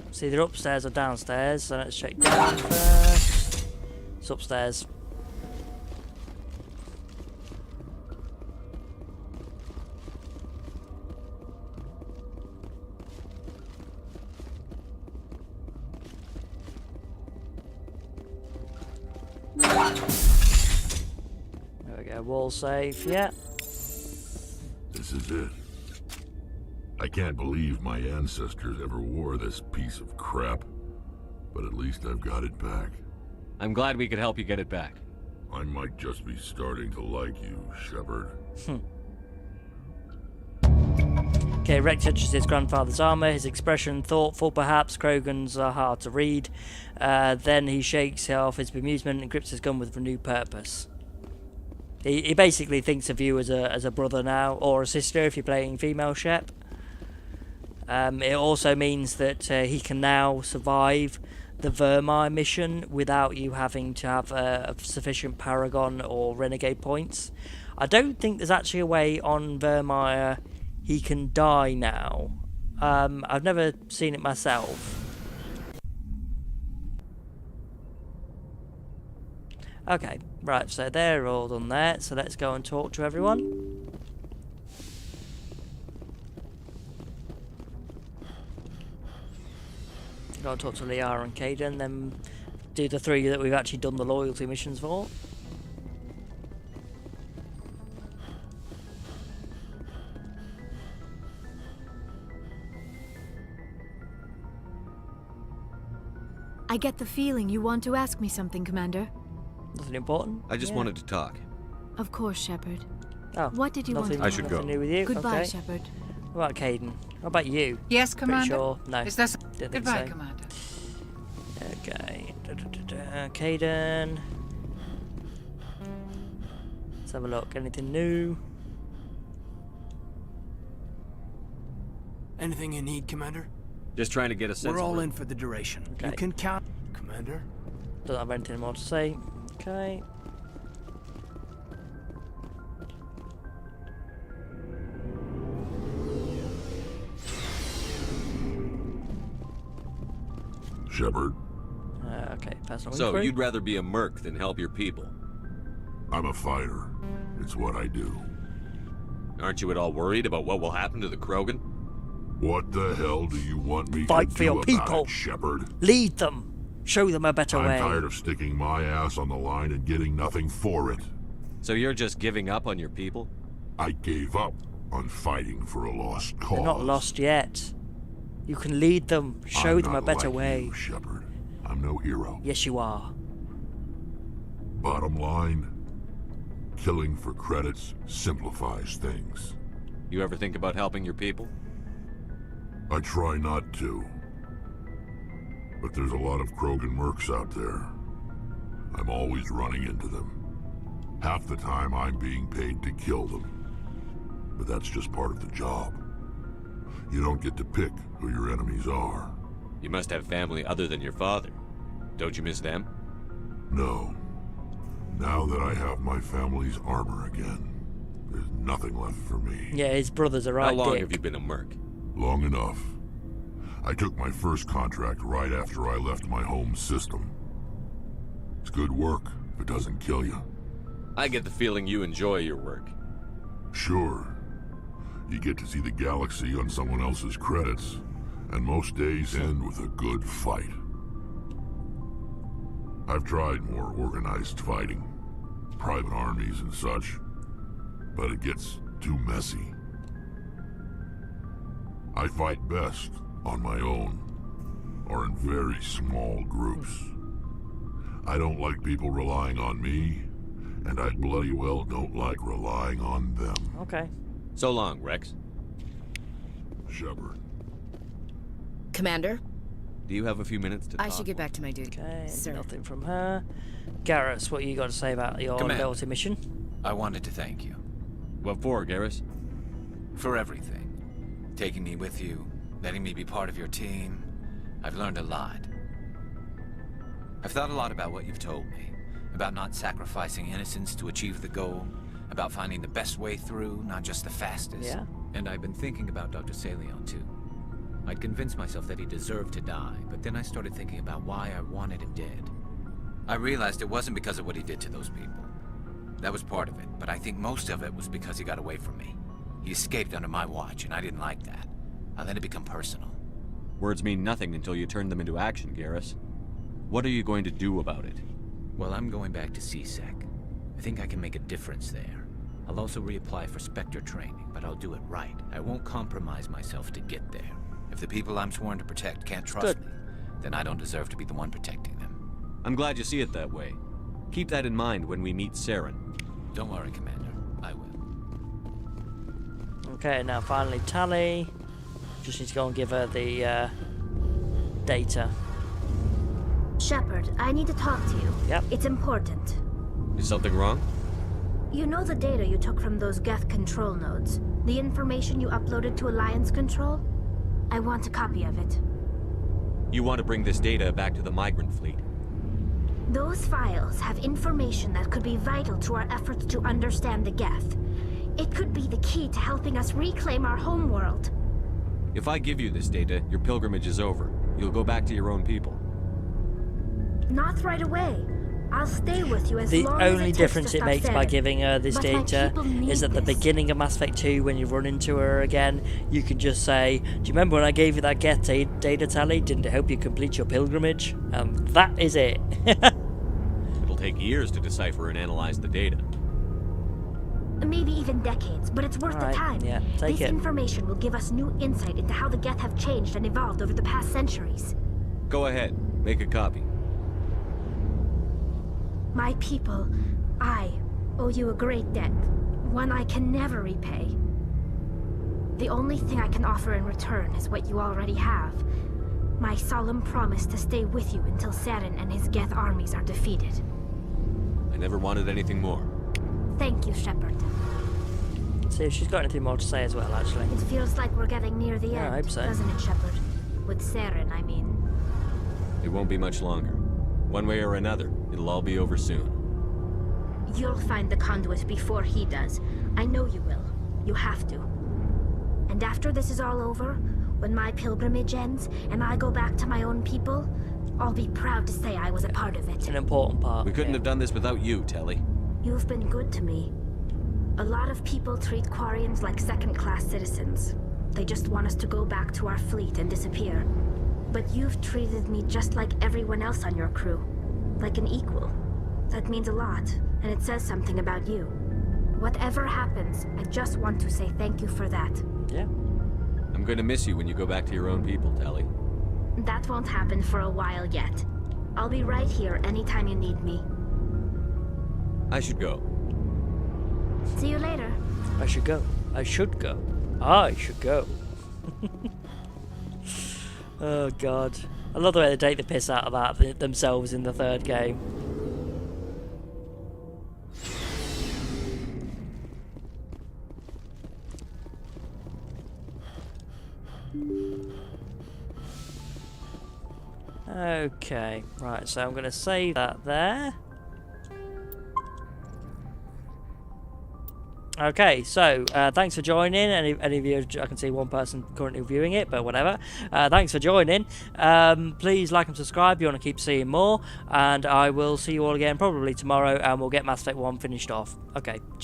It's either upstairs or downstairs, so let's check down first. It's upstairs. There we go, wall safe, yeah. This is it. I can't believe my ancestors ever wore this piece of crap, but at least I've got it back. I'm glad we could help you get it back. I might just be starting to like you, Shepard. Okay, Rex touches his grandfather's armor, his expression thoughtful perhaps, Krogan's are hard to read. Then he shakes off his bemusement and grips his gun with renewed purpose. He basically thinks of you as a brother now, or a sister if you're playing female Shep. It also means that he can now survive the Vermeer mission without you having to have sufficient Paragon or Renegade points. I don't think there's actually a way on Vermeer he can die now. I've never seen it myself. Okay, right, so they're all done there, so let's go and talk to everyone. Go and talk to Liara and Kaidan, then do the 3 that we've actually done the loyalty missions for. I get the feeling you want to ask me something, Commander. Nothing important? I just wanted to talk. Of course, Shepard. Oh, what did you want to I should go. Nothing new with you? Goodbye, okay. Shepard. What about Kaidan? What about you? Yes, Commander? Pretty sure. No. Is this... Didn't think Goodbye, so. Commander. Okay. Kaidan. Let's have a look. Anything new? Anything you need, Commander? Just trying to get a sense. We're all of in for the duration. Okay. You can count, Commander. Don't have anything more to say. Okay. Shepard. Okay, personal So, inquiry. you'd rather be a merc than help your people? I'm a fighter. It's what I do. Aren't you at all worried about what will happen to the Krogan? What the hell do you want me Fight to for do your about people. it, Shepard? Lead them. Show them a better way. I'm tired of sticking my ass on the line and getting nothing for it. So you're just giving up on your people? I gave up on fighting for a lost cause. They're not lost yet. You can lead them. Show I'm them a not better like way. you, Shepard. I'm no hero. Yes, you are. Bottom line, killing for credits simplifies things. You ever think about helping your people? I try not to. But there's a lot of Krogan mercs out there. I'm always running into them. Half the time I'm being paid to kill them. But that's just part of the job. You don't get to pick who your enemies are. You must have family other than your father. Don't you miss them? No. Now that I have my family's armor again, there's nothing left for me. Yeah, his brother's a right How long dick. have you been a merc? Long enough. I took my first contract right after I left my home system. It's good work if it doesn't kill you. I get the feeling you enjoy your work. Sure. You get to see the galaxy on someone else's credits, and most days end with a good fight. I've tried more organized fighting, private armies and such, but it gets too messy. I fight best on my own, or in very small groups. I don't like people relying on me, and I bloody well don't like relying on them. Okay. So long, Rex. Shepard. Commander? Do you have a few minutes to talk? I should get back to my duty. Okay, Sir. nothing from her. Garrus, what you got to say about your Commander, loyalty mission? I wanted to thank you. What for, Garrus? For everything. Taking me with you, letting me be part of your team. I've learned a lot. I've thought a lot about what you've told me. About not sacrificing innocence to achieve the goal. About finding the best way through, not just the fastest. Yeah. And I've been thinking about Dr. Saleon, too. I'd convinced myself that he deserved to die, but then I started thinking about why I wanted him dead. I realized it wasn't because of what he did to those people. That was part of it, but I think most of it was because he got away from me. He escaped under my watch, and I didn't like that. I let it become personal. Words mean nothing until you turn them into action, Garrus. What are you going to do about it? Well, I'm going back to CSEC. I think I can make a difference there. I'll also reapply for Spectre training, but I'll do it right. I won't compromise myself to get there. If the people I'm sworn to protect can't trust me, then I don't deserve to be the one protecting them. I'm glad you see it that way. Keep that in mind when we meet Saren. Don't worry, Commander. I will. Okay, now finally Tali. Just need to go and give her the data. Shepard, I need to talk to you. Yep. It's important. Is something wrong? You know the data you took from those geth control nodes? The information you uploaded to Alliance Control? I want a copy of it. You want to bring this data back to the migrant fleet? Those files have information that could be vital to our efforts to understand the geth. It could be the key to helping us reclaim our homeworld. If I give you this data, your pilgrimage is over. You'll go back to your own people. Not right away. I'll stay with you as The long as only it takes difference to it stop makes by Saren. giving her this But my data people need is at the this. beginning of Mass Effect 2, when you run into her again, you can just say, do you remember when I gave you that geth data tally? Didn't it help you complete your pilgrimage? And that is it. It'll take years to decipher and analyze the data. Maybe even decades, but it's worth Alright, the time. yeah, take This it. information will give us new insight into how the geth have changed and evolved over the past centuries. Go ahead, make a copy. My people, I owe you a great debt, one I can never repay. The only thing I can offer in return is what you already have. My solemn promise to stay with you until Saren and his geth armies are defeated. I never wanted anything more. Thank you, Shepard. See if she's got anything more to say as well, actually. It feels like we're getting near the Yeah, end, I hope so. doesn't it, Shepard? With Saren, I mean. It won't be much longer. One way or another, it'll all be over soon. You'll find the Conduit before he does. I know you will. You have to. And after this is all over, when my pilgrimage ends, and I go back to my own people, I'll be proud to say I was a part of it. An important part. We couldn't have done this without you, Telly. You've been good to me. A lot of people treat Quarians like second-class citizens. They just want us to go back to our fleet and disappear. But you've treated me just like everyone else on your crew. Like an equal. That means a lot, and it says something about you. Whatever happens, I just want to say thank you for that. Yeah. I'm going to miss you when you go back to your own people, Telly. That won't happen for a while yet. I'll be right here anytime you need me. I should go. See you later. I should go. I should go. I should go. Oh god. I love the way they take the piss out of that themselves in the third game. Okay, right, so I'm going to save that there. Okay, so thanks for joining. Any of you, I can see one person currently viewing it, but whatever. Thanks for joining. Please like and subscribe if you want to keep seeing more, and I will see you all again probably tomorrow, and we'll get Mass Effect 1 finished off. Okay, cheers.